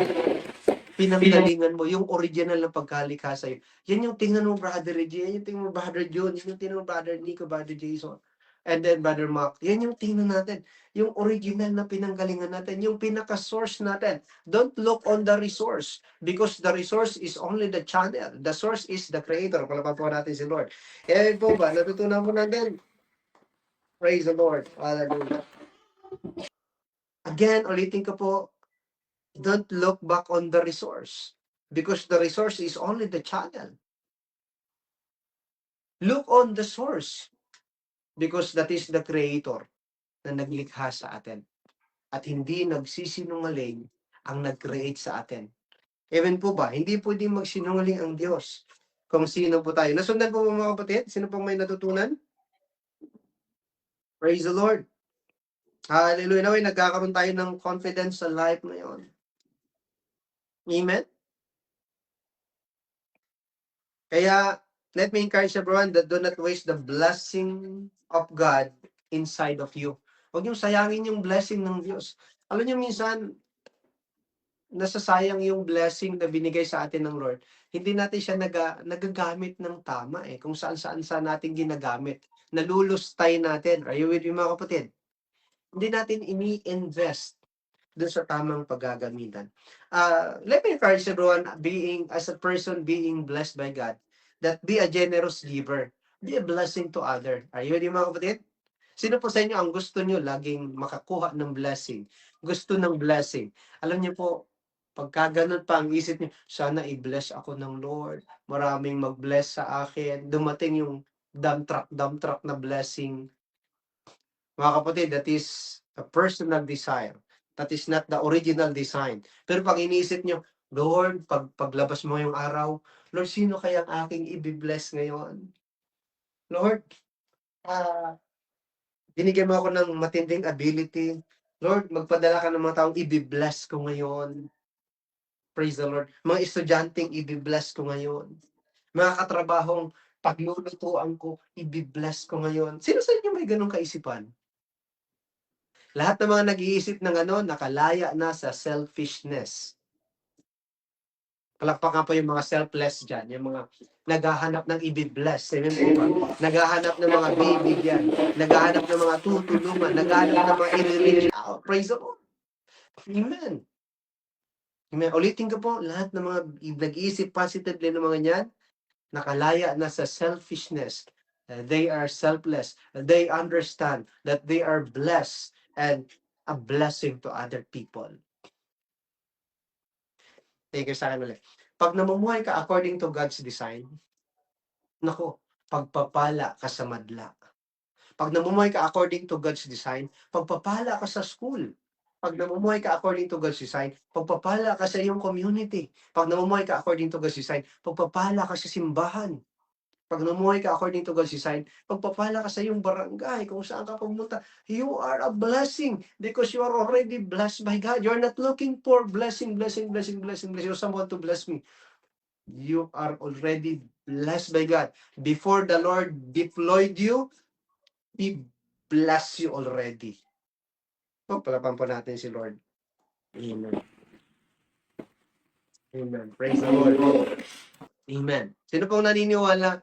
pinanggalingan mo, yung original na pagkalikha sa'yo. Yan yung tingnan mo, Brother Reggie, yan yung tingnan mo, Brother John, yan yung tingnan mo, Brother Nico, Brother Jason, and then Brother Mark. Yan yung tingnan natin. Yung original na pinanggalingan natin, yung pinaka-source natin. Don't look on the resource because the resource is only the channel. The source is the Creator. Palapan po natin si Lord. Eh po ba, natutunan mo natin? Praise the Lord. Hallelujah. Again, ulitin ko po, don't look back on the resource because the resource is only the channel. Look on the source because that is the Creator na naglikha sa atin. At hindi nagsisinungaling ang nag-create sa atin. Amen po ba? Hindi pwedeng magsinungaling ang Diyos kung sino po tayo. Nasundan po mga kapatid? Sino pong may natutunan? Praise the Lord. Hallelujah. Naway, nagkakaroon tayo ng confidence sa life ngayon. Amen? Kaya, let me encourage everyone that do not waste the blessing of God inside of you. Huwag niyong sayangin yung blessing ng Diyos. Alam niyo, minsan, nasasayang yung blessing na binigay sa atin ng Lord. Hindi natin siya nagagamit ng tama eh. Kung saan-saan sa natin ginagamit. Nalulustay natin. Are you with me mga kapatid? Hindi natin ini-invest dun sa tamang paggagamitan. Let me encourage everyone being, as a person being blessed by God, that be a generous giver. Be a blessing to other. Are you with me mga kapatid? Sino po sa inyo ang gusto nyo laging makakuha ng blessing? Gusto ng blessing. Alam niyo po, pagka ganun pa ang isip niyo, sana i-bless ako ng Lord. Maraming mag-bless sa akin. Dumating yung dump truck na blessing. Mga kapatid, that is a personal desire. That is not the original design. Pero pag iniisip niyo, Lord, paglabas mo yung araw, Lord, sino kaya ang aking i-bless ngayon? Lord, binigyan mo ako ng matinding ability. Lord, magpadala ka ng mga taong i-bless ko ngayon. Praise the Lord. Mga estudyanteng i-bless ko ngayon. Mga katrabahong paglulutuan ko, i-bless ko ngayon. Sino sa inyo may ganong kaisipan? Lahat ng mga nag-iisip ng nakalaya na sa selfishness. Palakpakan po yung mga selfless dyan, yung mga naghahanap ng i-bless. Amen po ba? Naghahanap ng mga bibigyan, naghahanap ng mga tutulungan, naghahanap ng mga i-reach out. Praise the Lord. Amen. Amen. Ulitin ko po, lahat ng mga nag-iisip positively ng mga yan, nakalaya na sa selfishness. They are selfless. They understand that they are blessed and a blessing to other people. Thank you sa akin ulit. Pag namumuhay ka according to God's design, nako, pagpapala ka sa madla. Pag namumuhay ka according to God's design, pagpapala ka sa school. Pag namumuhay ka according to God's design, pagpapala ka sa iyong community. Pag namumuhay ka according to God's design, pagpapala ka sa simbahan. Pag namumuhay ka according to God's design, pagpapala ka sa iyong barangay, kung saan ka pumunta. You are a blessing because you are already blessed by God. You are not looking for blessing. You someone to bless me. You are already blessed by God. Before the Lord deployed you, He bless you already. Palapan po natin si Lord. Amen. Amen. Praise the Lord. Amen. Sino pong naniniwala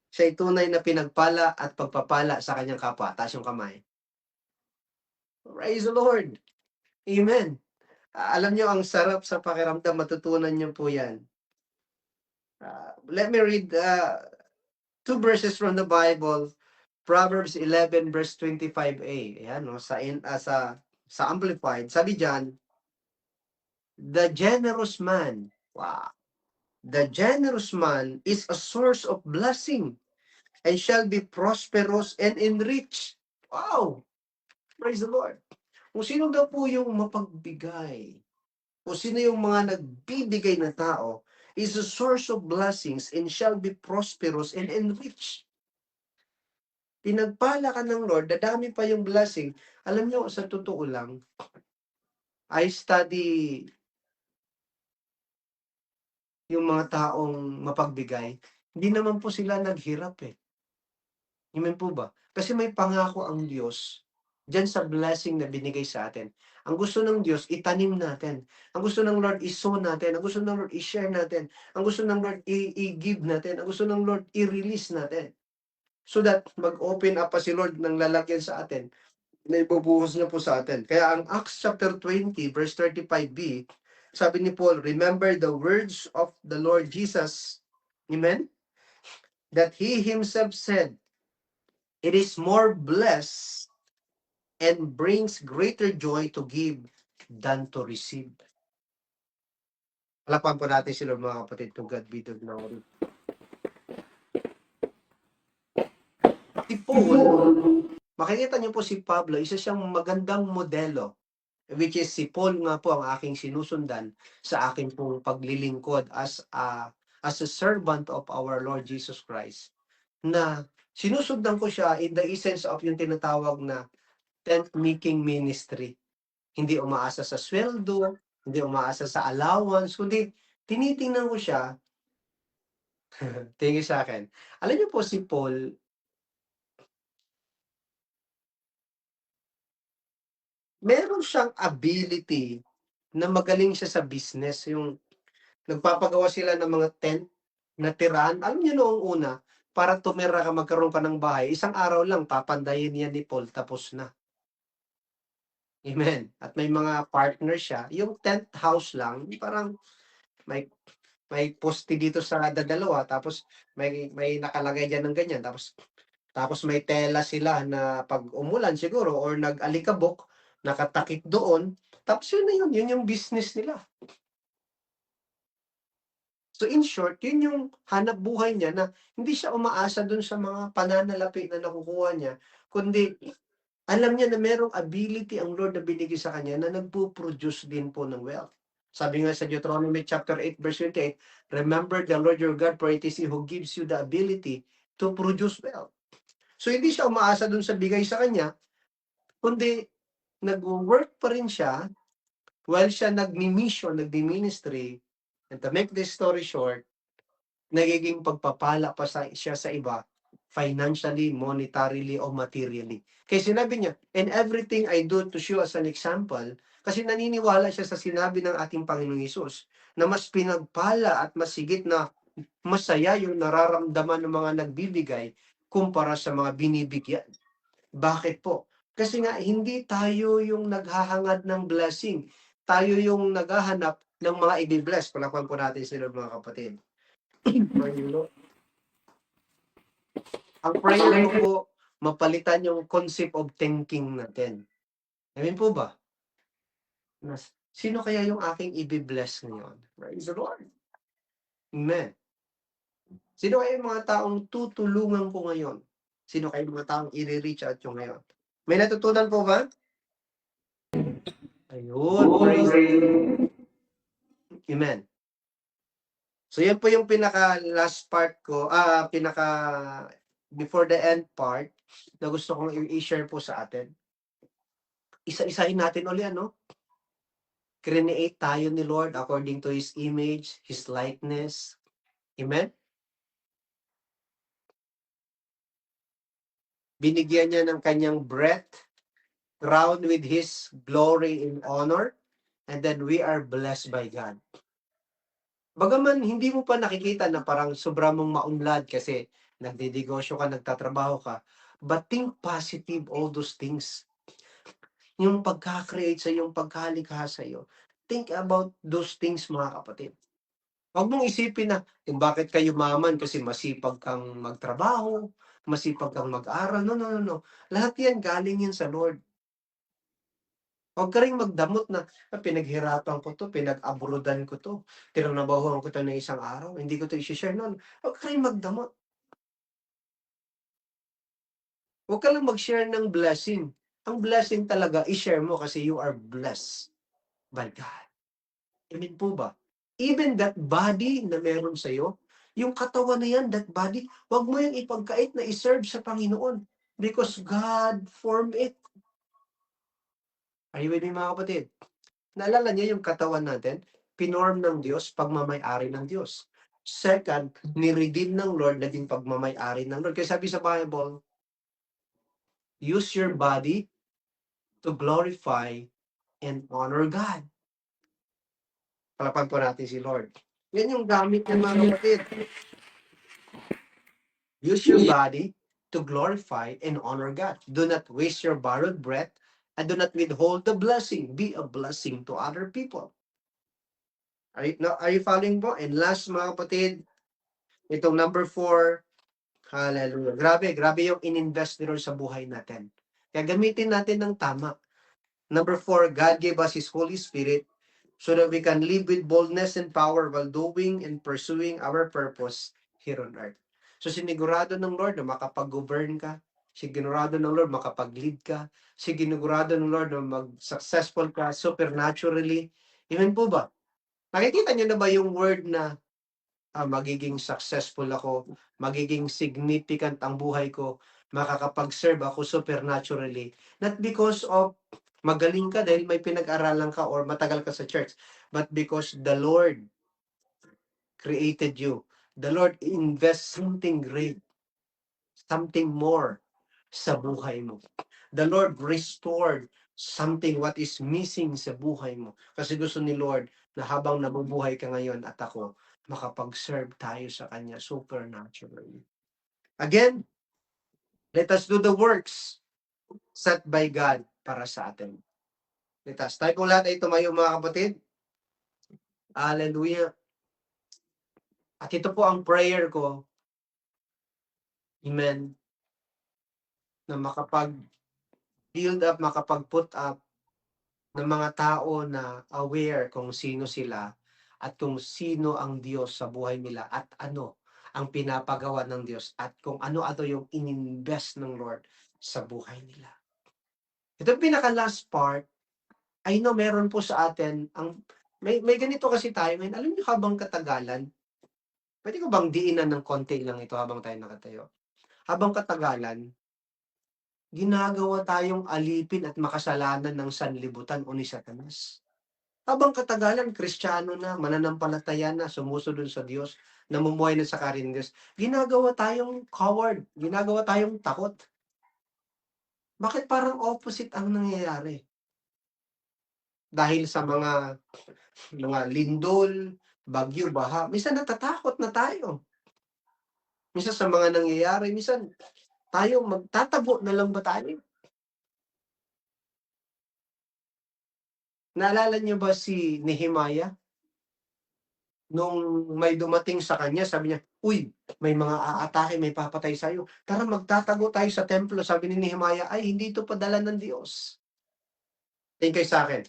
siya ay tunay na pinagpala at pagpapala sa kanyang kapwa? Taas yung kamay. Praise the Lord. Amen. Alam niyo, ang sarap sa pakiramdam, matutunan niyo po yan. Let me read 2 verses from the Bible. Proverbs 11 verse 25a. Ayan, no, sa Amplified. Sabi diyan, The generous man. Wow. The generous man is a source of blessing and shall be prosperous and enriched. Wow! Praise the Lord. Kung sino daw po yung mapagbigay, kung sino yung mga nagbibigay na tao, is a source of blessings and shall be prosperous and enriched. Pinagpala ka ng Lord, dadami pa yung blessing. Alam nyo, sa totoo lang, I study yung mga taong mapagbigay. Hindi naman po sila naghirap eh. Amen po ba? Kasi may pangako ang Diyos diyan sa blessing na binigay sa atin. Ang gusto ng Diyos, itanim natin. Ang gusto ng Lord, i-sow natin. Ang gusto ng Lord, i-share natin. Ang gusto ng Lord, i-give natin. Ang gusto ng Lord, i-release natin. So that mag-open up pa si Lord ng lalagyan sa atin na ibubuhos niya po sa atin. Kaya ang Acts chapter 20, verse 35b, sabi ni Paul, remember the words of the Lord Jesus, amen? That He Himself said, it is more blessed and brings greater joy to give than to receive. Palakpan po natin sila mga kapatid. To God be the glory. Si Paul, makikita niyo po si Pablo, isa siyang magandang modelo, which is si Paul nga po ang aking sinusundan sa aking pong paglilingkod as a servant of our Lord Jesus Christ, na sinusundan ko siya in the essence of yung tinatawag na tent-making ministry. Hindi umaasa sa sweldo, hindi umaasa sa allowance, kundi tinitingnan ko siya, tingin sa akin. Alam niyo po si Paul, meron siyang ability na magaling siya sa business. Yung nagpapagawa sila ng mga tent na tirahan. Alam niyo noong una, para tumira ka, magkaroon ka ng bahay, isang araw lang, papandayin yan ni Paul, tapos na. Amen. At may mga partner siya. Yung tent house lang, parang may poste dito sa dadalawa, tapos may nakalagay diyan ng ganyan, tapos may tela sila na pag umulan siguro or nag-alikabok, nakatakip doon, tapos yun na yun yung business nila. So in short, yun yung hanap buhay niya na hindi siya umaasa dun sa mga pananalapi na nakukuha niya, kundi alam niya na merong ability ang Lord na binigay sa kanya na nagpo-produce din po ng wealth. Sabi nga sa Deuteronomy chapter 8 verse 28, remember the Lord your God, for it is He who gives you the ability to produce wealth. So hindi siya umaasa dun sa bigay sa kanya, kundi nag-work pa rin siya while siya nagmi-mission, nagmi-ministry. And to make this story short, nagiging pagpapala pa siya sa iba, financially, monetarily, o materially. Kaya sinabi niya, and everything I do to show as an example, kasi naniniwala siya sa sinabi ng ating Panginoong Hesus, na mas pinagpala at mas higit na masaya yung nararamdaman ng mga nagbibigay kumpara sa mga binibigyan. Bakit po? Kasi nga, hindi tayo yung naghahangad ng blessing. Tayo yung naghahanap ng mga i-bless. Palakpan po natin sila mga kapatid. Ang prayer ko po, mapalitan yung concept of thinking natin. Amen po ba? Sino kaya yung aking i-bless ngayon? Praise the Lord. Amen. Sino kaya yung mga taong tutulungan ko ngayon? Sino kaya yung mga taong i-reach out yung ngayon? May natutunan po ba? Ayun, praise the Lord. Amen. So yan po yung pinaka last part ko, pinaka before the end part na gusto kong i-share po sa atin. Isa-isahin natin ulit, ano? Create tayo ni Lord according to His image, His likeness. Amen? Binigyan niya ng kanyang breath, crowned with His glory and honor, and then we are blessed by God. Bagaman hindi mo pa nakikita na parang sobra mong maunlad kasi nagdedegosyo ka, nagtatrabaho ka, but think positive all those things. Yung pagka-create sa yung pagkalikha sa iyo. Think about those things, mga kapatid. Huwag mong isipin na bakit kayo maman kasi masipag kang magtrabaho, masipag kang mag-aral. No, no, no, no. Lahat yan galing yan sa Lord. Huwag ka ring magdamot na, pinaghirapan ko 'to, pinag-abroad-an ko 'to, tinrabahuhan ko 'to ng isang araw, hindi ko 'to i-she-share, no. Huwag ka ring magdamot. Huwag ka lang mag-share ng blessing. Ang blessing talaga i-share mo kasi you are blessed by God. Amen po ba? Even that body na meron sa'yo, yung katawan na yan, that body, huwag mo yung ipagkait na i-serve sa Panginoon because God formed it. Are you with me, mga kapatid? Naalala niyo yung katawan natin, pinorm ng Diyos, pagmamay-ari ng Diyos. Second, ni-redeem ng Lord, naging pagmamay-ari ng Lord. Kaya sabi sa Bible, use your body to glorify and honor God. Palapan po natin si Lord. Yan yung gamit ng mga kapatid. Use your body to glorify and honor God. Do not waste your borrowed breath and do not withhold the blessing. Be a blessing to other people. Are you following po? And last, mga kapatid, itong number 4, hallelujah. Grabe yung in-invest ni Lord sa buhay natin. Kaya gamitin natin ng tama. Number 4, God gave us His Holy Spirit so that we can live with boldness and power while doing and pursuing our purpose here on earth. So sinigurado ng Lord na makapag-govern ka, sinigurado ng Lord makapag-lead ka, sinigurado ng Lord na mag-successful ka supernaturally. Amen po ba? Nakikita niyo na ba yung word na magiging successful ako, magiging significant ang buhay ko, makakapag-serve ako supernaturally. Not because of magaling ka dahil may pinag-aralan ka or matagal ka sa church, but because the Lord created you. The Lord invests something great, something more sa buhay mo. The Lord restored something what is missing sa buhay mo. Kasi gusto ni Lord na habang nabubuhay ka ngayon at ako, makapag-serve tayo sa Kanya supernaturally. Again, let us do the works set by God para sa atin. Let us. Tayo po lahat ay tumayo, mga kapatid. Hallelujah. At ito po ang prayer ko. Amen. Na makapag-build up, makapag-put up ng mga tao na aware kung sino sila at kung sino ang Diyos sa buhay nila at ano ang pinapagawa ng Diyos at kung ano-ano yung ininvest ng Lord sa buhay nila. Ito yung pinaka-last part. I know meron po sa atin, may ganito kasi tayo ngayon. Alam niyo habang katagalan, pwede ko bang diinan ng konti lang ito habang tayo nakatayo? Habang katagalan, ginagawa tayong alipin at makasalanan ng sanlibutan o ni Satanas. Habang katagalan, Kristiyano na, mananampalataya na, sumusunod sa Diyos, namumuhay na sa karin Diyos, ginagawa tayong coward, ginagawa tayong takot. Bakit parang opposite ang nangyayari? Dahil sa mga lindol, bagyo, baha, minsan natatakot na tayo. Minsan sa mga nangyayari, minsan tayo magtatabo na lang ba tayo? Naalala niyo ba si Nehemiah? Nung may dumating sa kanya, sabi niya, "Uy, may mga aatake, may papatay sa'yo. Tara, magtatago tayo sa templo." Sabi ni Nehemiah, "Ay, hindi ito padala ng Diyos." Tingin kayo sa'kin,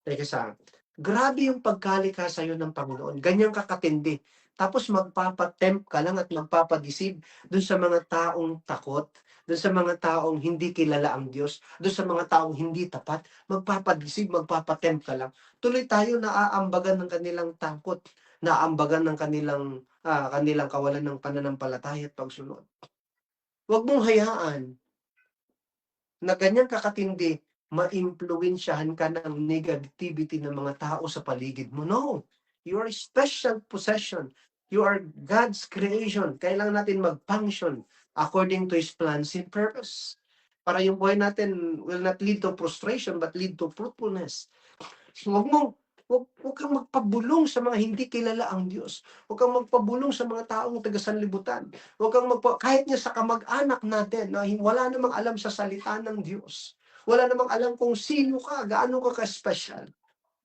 tingin kayo sa'kin. Grabe yung pagkalikha sa'yo ng Panginoon, ganyan ka katindi. Tapos magpapa-tempt ka lang at magpapa-deceive dun sa mga taong takot, dun sa mga taong hindi kilala ang Diyos, dun sa mga taong hindi tapat, magpapa-deceive, magpapa-tempt ka lang. Tuloy tayo naaambagan ng kanilang takot, naaambagan ng kanilang kawalan ng pananampalataya at pagsunod. Huwag mong hayaan na ganyan kakatindi, maimpluwensyahan ka ng negativity ng mga tao sa paligid mo. No. You are a special possession. You are God's creation. Kailangan natin mag-function according to His plans and purpose. Para yung buhay natin will not lead to frustration but lead to fruitfulness. Huwag kang magpabulong sa mga hindi kilala ang Diyos. Huwag kang magpabulong sa mga taong taga-sanlibutan. Kahit niya sa kamag-anak natin na wala namang alam sa salita ng Diyos. Wala namang alam kung sino ka, gaano ka ka-special.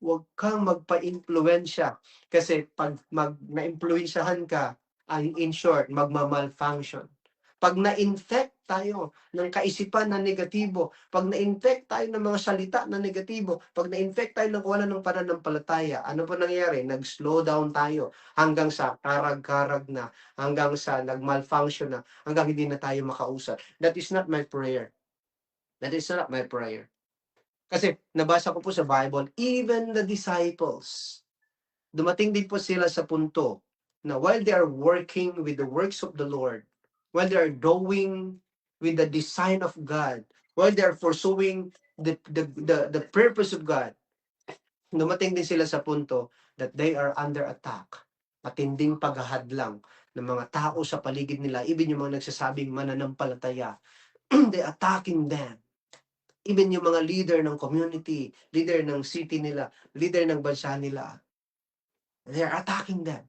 Huwag kang magpa-impluwensya. Kasi pag na-impluwensyahan ka, in short, magma-malfunction. Pag na-infect tayo ng kaisipan na negatibo, pag na-infect tayo ng mga salita na negatibo, pag na-infect tayo ng wala ng pananampalataya, ano po nangyayari? Nag-slow down tayo hanggang sa karag-karag na, hanggang sa nag-malfunction na, hanggang hindi na tayo makausap. That is not my prayer. That is not my prayer. Kasi nabasa ko po sa Bible, even the disciples, dumating din po sila sa punto na while they are working with the works of the Lord, while they are doing with the design of God, while they are pursuing the purpose of God, dumating din sila sa punto that they are under attack. Matinding paghahadlang ng mga tao sa paligid nila, even yung mga nagsasabing mananampalataya, they attacking them. Even yung mga leader ng community, leader ng city nila, leader ng bansa nila, they're attacking them.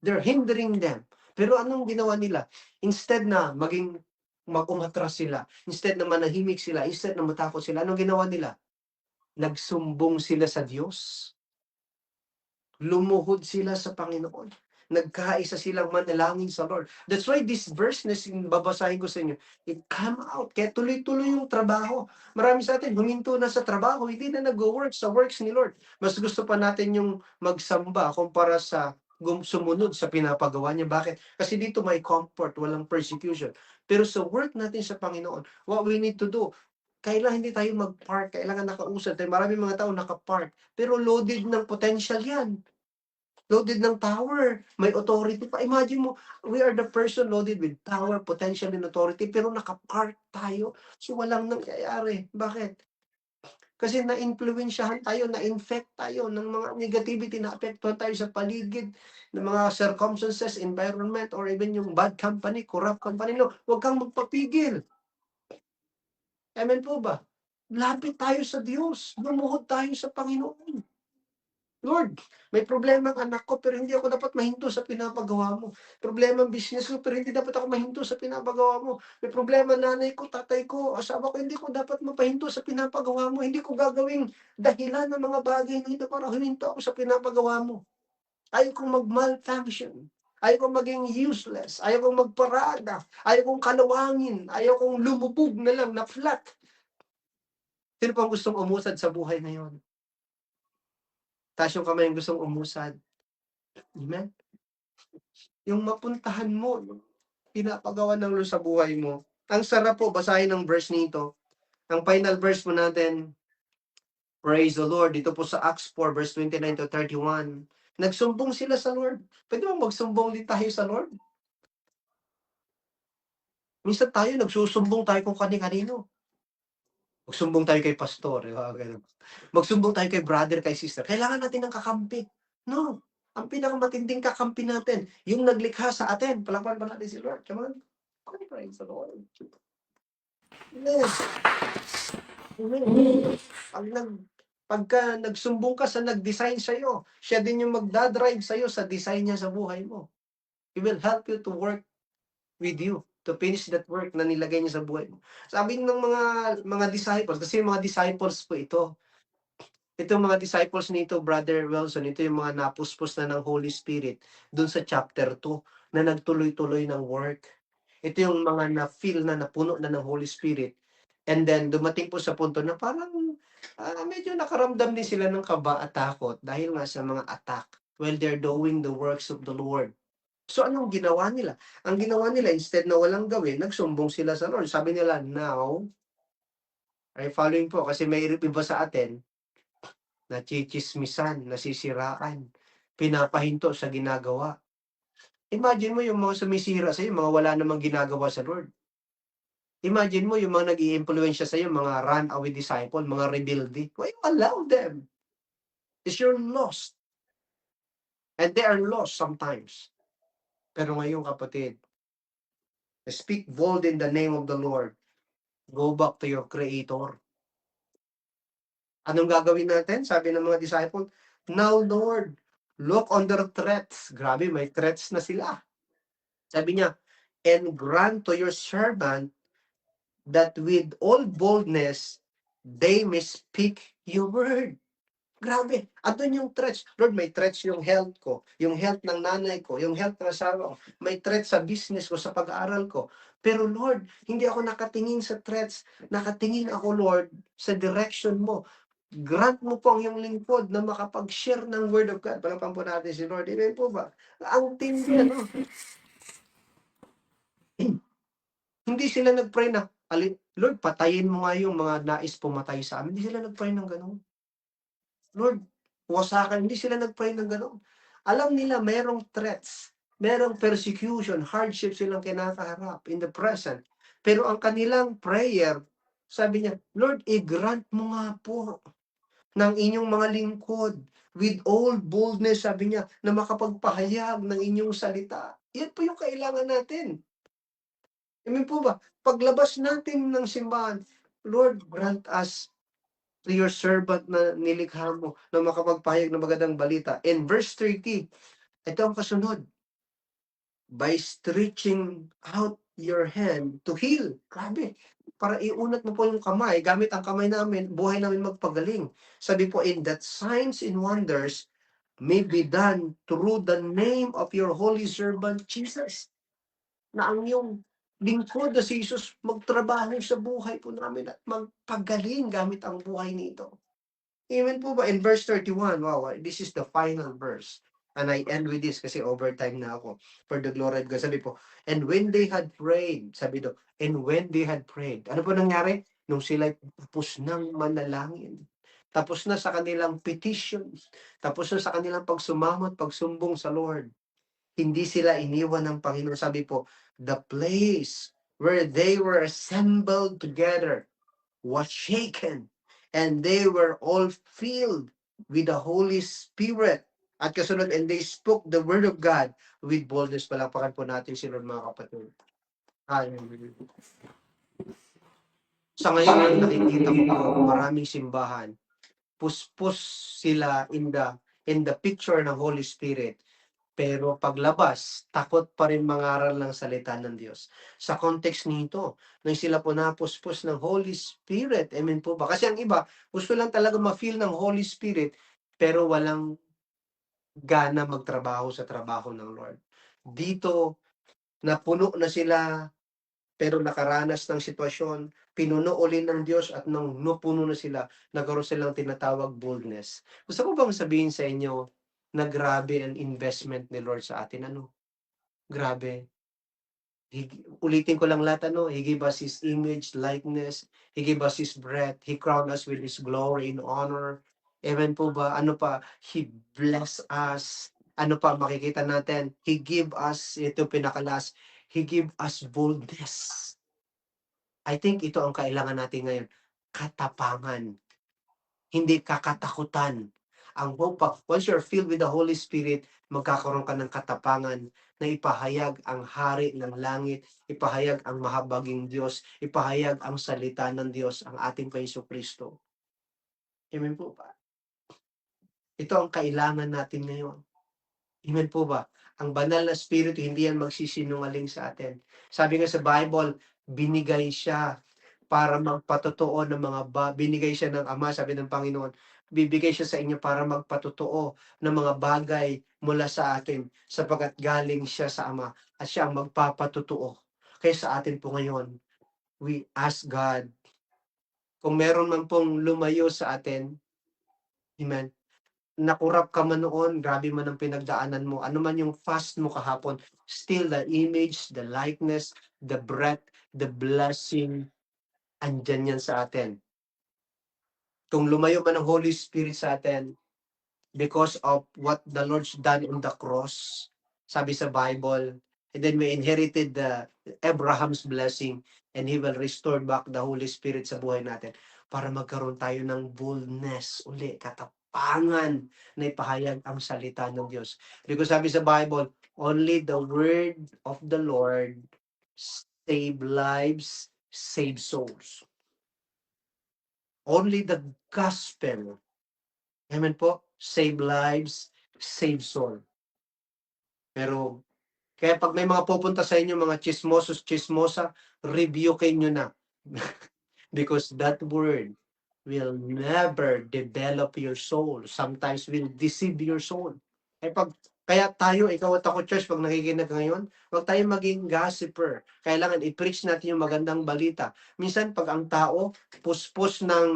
They're hindering them. Pero anong ginawa nila? Instead na maging mag-umatras sila, instead na manahimik sila, instead na matakot sila, anong ginawa nila? Nagsumbong sila sa Diyos. Lumuhod sila sa Panginoon. Nagkaisa silang manalangin sa Lord. That's why this verse na babasahin ko sa inyo, it come out. Kaya tuloy-tuloy yung trabaho. Marami sa atin, huminto na sa trabaho, hindi na nag-work sa works ni Lord. Mas gusto pa natin yung magsamba kumpara sa sumunod sa pinapagawa niya. Bakit? Kasi dito may comfort, walang persecution. Pero sa work natin sa Panginoon, what we need to do, kailangan hindi tayo mag-park, kailangan nakausad tayo. Maraming mga tao naka-park, pero loaded ng potential yan. Loaded ng power, may authority pa. Imagine mo, we are the person loaded with power, potential, and authority, pero naka-park tayo. So walang nangyayari. Bakit? Kasi na-influensyahan tayo, na-infect tayo ng mga negativity, na-apektuhan tayo sa paligid, ng mga circumstances, environment, or even yung bad company, corrupt company. No, huwag kang magpapigil. Amen po ba? Lapit tayo sa Diyos. Lumuhod tayo sa Panginoon. Lord, may problema ang anak ko pero hindi ako dapat mahinto sa pinapagawa mo. Problema ang business ko pero hindi dapat ako mahinto sa pinapagawa mo. May problema nanay ko, tatay ko, asawa ko, hindi ko dapat mapahinto sa pinapagawa mo. Hindi ko gagawing dahilan ng mga bagay na ito para huminto ako sa pinapagawa mo. Ayaw kong mag-malfunction. Ayaw kong maging useless. Ayaw kong magparada. Ayaw kong kalawangin. Ayaw kong lumubog na lang, na flat. Sino pang gustong umusad sa buhay na yon? Taas yung kamay yung gustong umusad. Amen? Yung mapuntahan mo, yung pinapagawa ng Lord sa buhay mo. Ang sarap po, basahin ng verse nito. Ang final verse po natin, praise the Lord, dito po sa Acts 4, verse 29 to 31. Nagsumbong sila sa Lord. Pwede ba magsumbong din tayo sa Lord? Minsan tayo, nagsusumbong tayo kung kani-kanino. Magsumbong tayo kay pastor. Magsumbong tayo kay brother, kay sister. Kailangan natin ng kakampi. No. Ang pinakamatinding kakampi natin, yung naglikha sa atin. Palakpan ba natin si Lord? Come on. Praise the Lord. Yes. Amen. Pagka nagsumbong ka sa nag-design sa'yo, siya din yung magdadrive sa'yo sa design niya sa buhay mo. He will help you to work with you to finish that work na nilagay niya sa buhay mo. Sabi ng mga disciples, kasi yung mga disciples po ito. Itong mga disciples nito, Brother Wilson, ito yung mga napuspos na ng Holy Spirit dun sa chapter 2 na nagtuloy-tuloy ng work. Ito yung mga na-feel na napuno na ng Holy Spirit. And then dumating po sa punto na parang medyo nakaramdam din sila ng kaba at takot dahil nga sa mga attack while they're doing the works of the Lord. So anong ginawa nila? Ang ginawa nila, instead na walang gawin, nagsumbong sila sa Lord. Sabi nila, now, ay following po, kasi may iba sa atin, nachichismisan, nasisiraan, pinapahinto sa ginagawa. Imagine mo yung mga sumisira sa'yo, mga wala namang ginagawa sa Lord. Imagine mo yung mga nag-i-impluensya sa'yo, mga run-away disciple, mga rebelde. Why you allow them? Because you're lost. And they are lost sometimes. Pero ngayon kapatid, speak bold in the name of the Lord. Go back to your Creator. Anong gagawin natin? Sabi ng mga disciple, now Lord, look on their threats. Grabe, may threats na sila. Sabi niya, and grant to your servant that with all boldness, they may speak your word. Grabe, andun yung threats. Lord, may threats yung health ko, yung health ng nanay ko, yung health ng asawa ko, may threats sa business ko, sa pag-aaral ko. Pero Lord, hindi ako nakatingin sa threats, nakatingin ako, Lord, sa direction mo. Grant mo po ang iyong lingkod na makapag-share ng Word of God. Palapan po natin si Lord. Amen po ba? Ang tindi, ano? Hindi sila nag-pray na, Lord, patayin mo nga yung mga nais pumatay sa amin. Hindi sila nag-pray ng gano'n. Lord, wasakan. Hindi sila nag-pray ng gano'n. Alam nila merong threats, merong persecution, hardship silang kinakaharap in the present. Pero ang kanilang prayer, sabi niya, Lord, i-grant mo nga po ng inyong mga lingkod with all boldness, sabi niya, na makapagpahayag ng inyong salita. Yan po yung kailangan natin. Amen po ba? Paglabas natin ng simbahan, Lord, grant us to your servant na nilikha mo na makapagpahayag ng magandang balita. In verse 30, ito ang kasunod. By stretching out your hand to heal. Grabe. Para iunat mo po yung kamay, gamit ang kamay namin, buhay namin magpagaling. Sabi po, in that signs and wonders may be done through the name of your holy servant Jesus. Na ang iyong lingkod na si Jesus magtrabaho sa buhay po namin at magpagaling gamit ang buhay nito. Amen po ba? In verse 31, wow, this is the final verse. And I end with this kasi overtime na ako. For the glory of God. Sabi po, and when they had prayed, sabi do, and when they had prayed, ano po nangyari? Nung sila tapos ng manalangin. Tapos na sa kanilang petition. Tapos na sa kanilang pagsumamot, pagsumbong sa Lord. Hindi sila iniwan ng Panginoon. Sabi po, the place where they were assembled together was shaken, and they were all filled with the Holy Spirit. At kasunod, and they spoke the word of God with boldness. Palakpakan po natin si Lord, mga kapatid. Hallelujah. Sa ngayon, ang nakikita ko po, maraming simbahan, puspos sila in the picture ng Holy Spirit. Pero paglabas, takot pa rin mangaral ng salita ng Diyos. Sa context nito, nang sila po napuspos ng Holy Spirit, amen po ba? Kasi ang iba, gusto lang talaga ma-feel ng Holy Spirit, pero walang gana magtrabaho sa trabaho ng Lord. Dito, napuno na sila, pero nakaranas ng sitwasyon, pinuno uli ng Diyos at nung napuno na sila, nagkaroon silang tinatawag boldness. Gusto ko bang sabihin sa inyo na grabe ang investment ni Lord sa atin? Ano? Grabe. Ulitin ko lang lahat, ano, He gave us His image, likeness, He gave us His breath, He crowned us with His glory and honor. Amen po ba? Ano pa? He bless us. Ano pa makikita natin? He give us, ito pinakalas, He give us boldness. I think ito ang kailangan natin ngayon. Katapangan. Hindi kakatakutan. Ang hope, once you're filled with the Holy Spirit, magkakaroon ka ng katapangan na ipahayag ang hari ng langit, ipahayag ang mahabaging Diyos, ipahayag ang salita ng Diyos, ang ating Panginoon Kristo. Amen po ba? Ito ang kailangan natin ngayon. Amen po ba? Ang banal na Espiritu, hindi yan magsisinungaling sa atin. Sabi nga sa Bible, binigay siya para magpatotoo ng binigay siya ng Ama, sabi ng Panginoon, bibigay siya sa inyo para magpatotoo ng mga bagay mula sa atin, sapagkat galing siya sa Ama at siya ang magpapatotoo. Kaya sa atin po ngayon, we ask God, kung meron man pong lumayo sa atin, amen, nakurap ka man noon, grabe man ang pinagdaanan mo, ano man yung fast mo kahapon, still the image, the likeness, the breath, the blessing, andyan yan sa atin. Kung lumayo man ang Holy Spirit sa atin, because of what the Lord's done on the cross, sabi sa Bible, and then we inherited the Abraham's blessing, and He will restore back the Holy Spirit sa buhay natin, para magkaroon tayo ng boldness, uli, katapangan, na ipahayag ang salita ng Diyos. Because sabi sa Bible, only the word of the Lord save lives, save souls. Only the gospel, amen po, save lives, save soul. Pero, kaya pag may mga pupunta sa inyo, mga chismosos, chismosa, rebuke nyo na. Because that word will never develop your soul. Sometimes will deceive your soul. Eh kaya tayo, ikaw at ako, church, pag nakikinig ngayon, huwag tayong maging gossiper. Kailangan i-preach natin yung magandang balita. Minsan, pag ang tao, puspos ng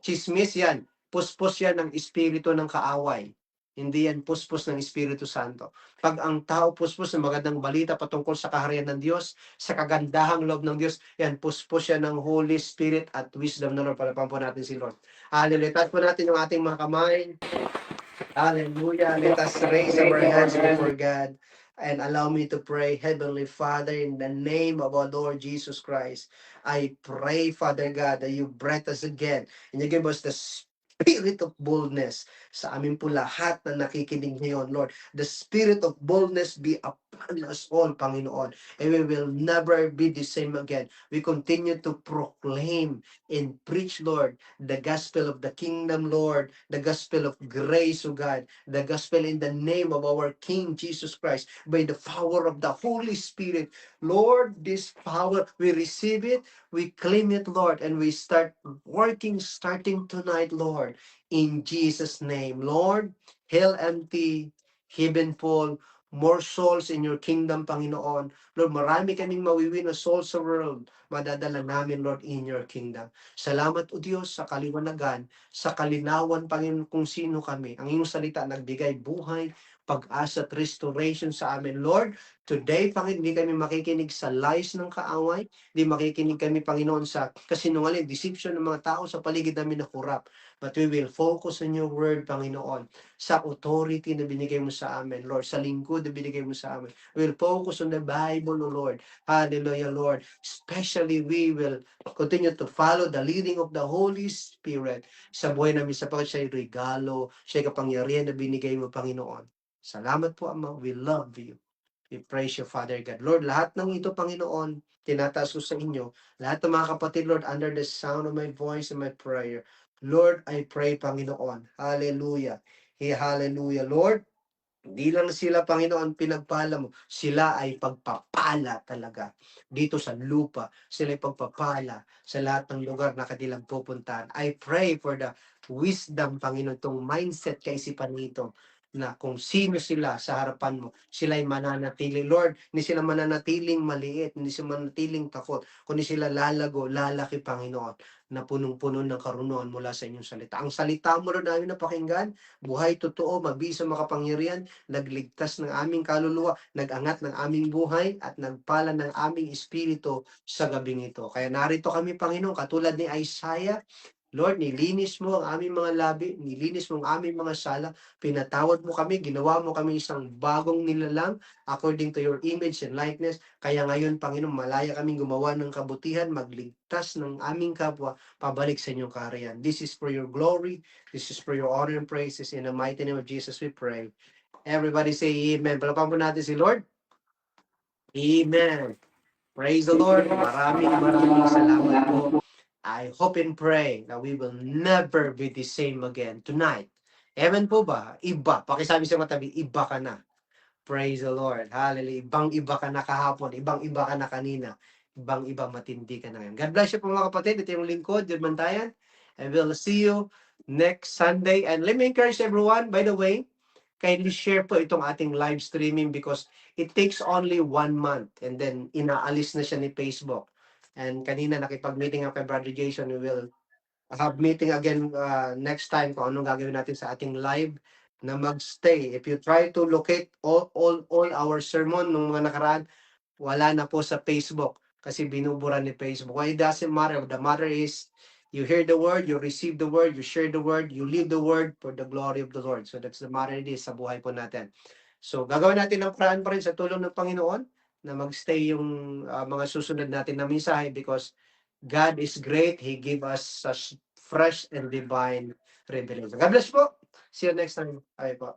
chismis yan, puspos yan ng espiritu ng kaaway. Hindi yan puspos ng Espiritu Santo. Pag ang tao puspos ng magandang balita patungkol sa kaharian ng Diyos, sa kagandahang loob ng Diyos, yan, puspos yan ng Holy Spirit at wisdom ng Lord. Palapan po natin si Lord. Hallelujah. Touch po natin yung ating mga kamay. Hallelujah. Let us raise our hands before God and allow me to pray. Heavenly Father, in the name of our Lord Jesus Christ, I pray, Father God, that you breath us again and you give us the spirit of boldness sa amin po lahat na nakikinig ngayon, Lord. The spirit of boldness be upon us all, Panginoon. And we will never be the same again. We continue to proclaim and preach, Lord, the gospel of the kingdom, Lord, the gospel of grace, O God, the gospel in the name of our King Jesus Christ, by the power of the Holy Spirit. Lord, this power, we receive it, we claim it, Lord, and we start working starting tonight, Lord, in Jesus' name. Lord, hell empty, heaven full, more souls in your kingdom, Panginoon. Lord, marami kaming mawiwin na souls sa world, madadala namin, Lord, in your kingdom. Salamat, O Diyos, sa kaliwanagan, sa kalinawan, Panginoon, kung sino kami. Ang iyong salita nagbigay buhay, pag-asa at restoration sa amin. Lord, today, Panginoon, hindi kami makikinig sa lies ng kaaway, hindi makikinig kami, Panginoon, sa kasinungaling, deception ng mga tao sa paligid namin na kurap. But we will focus on your word, Panginoon, sa authority na binigay mo sa amin, Lord, sa lingkod na binigay mo sa amin. We will focus on the Bible, O Lord. Hallelujah, Lord. Especially, we will continue to follow the leading of the Holy Spirit sa buhay namin sapagkat siya'y regalo, siya'y kapangyarihan na binigay mo, Panginoon. Salamat po, Ama. We love you. We praise you, Father God. Lord, lahat ng ito, Panginoon, tinataas ko sa inyo. Lahat ng mga kapatid, Lord, under the sound of my voice and my prayer. Lord, I pray, Panginoon. Hallelujah. Hey, hallelujah. Lord, hindi lang sila, Panginoon, pinagpala mo. Sila ay pagpapala talaga. Dito sa lupa, sila ay pagpapala sa lahat ng lugar na kanilang pupuntahan. I pray for the wisdom, Panginoon, itong mindset, kaisipan nito, na kung sino sila sa harapan mo, sila ay mananatili. Lord, hindi sila mananatiling maliit, hindi sila mananatiling takot, kundi sila lalago, lalaki, Panginoon, na punong-puno ng karunuan mula sa inyong salita. Ang salita mo rin namin napakinggan, buhay, totoo, mabisa, makapangyarihan, nagligtas ng aming kaluluwa, nagangat ng aming buhay, at nagpala ng aming espiritu sa gabing ito. Kaya narito kami, Panginoon, katulad ni Isaiah. Lord, nilinis mo ang aming mga labi, nilinis mo ang aming mga sala, pinatawad mo kami, ginawa mo kami isang bagong nilalang according to your image and likeness. Kaya ngayon, Panginoon, malaya kaming gumawa ng kabutihan, magligtas ng aming kapwa, pabalik sa inyong kaharian. This is for your glory, this is for your honor and praises. In the mighty name of Jesus we pray. Everybody say amen. Palapan po natin si Lord. Amen. Praise the Lord. Maraming salamat po. I hope and pray that we will never be the same again tonight. Amen po ba? Iba. Pakisabi sa matabi, iba ka na. Praise the Lord. Hallelujah. Ibang-iba ka na kahapon. Ibang-iba ka na kanina. Ibang-iba matindi ka na ngayon. God bless you po mga kapatid. Ito yung lingkod, Jud Mantayan. And we'll see you next Sunday. And let me encourage everyone, by the way, kindly share po itong ating live streaming because it takes only 1 month and then inaalis na siya ni Facebook. And kanina nakipag-meeting ako kay Brother Jason. We will have meeting again next time kung anong gagawin natin sa ating live na magstay. If you try to locate all our sermon nung mga nakaraan, wala na po sa Facebook kasi binubura ni Facebook. Well, it doesn't matter. The matter is you hear the word, you receive the word, you share the word, you live the word for the glory of the Lord. So that's the matter it is sa buhay po natin. So gagawin natin ang paraan pa rin sa tulong ng Panginoon na magstay yung mga susunod natin na mensahe because God is great. He gave us such fresh and divine revelation. God bless po. See you next time. Bye po.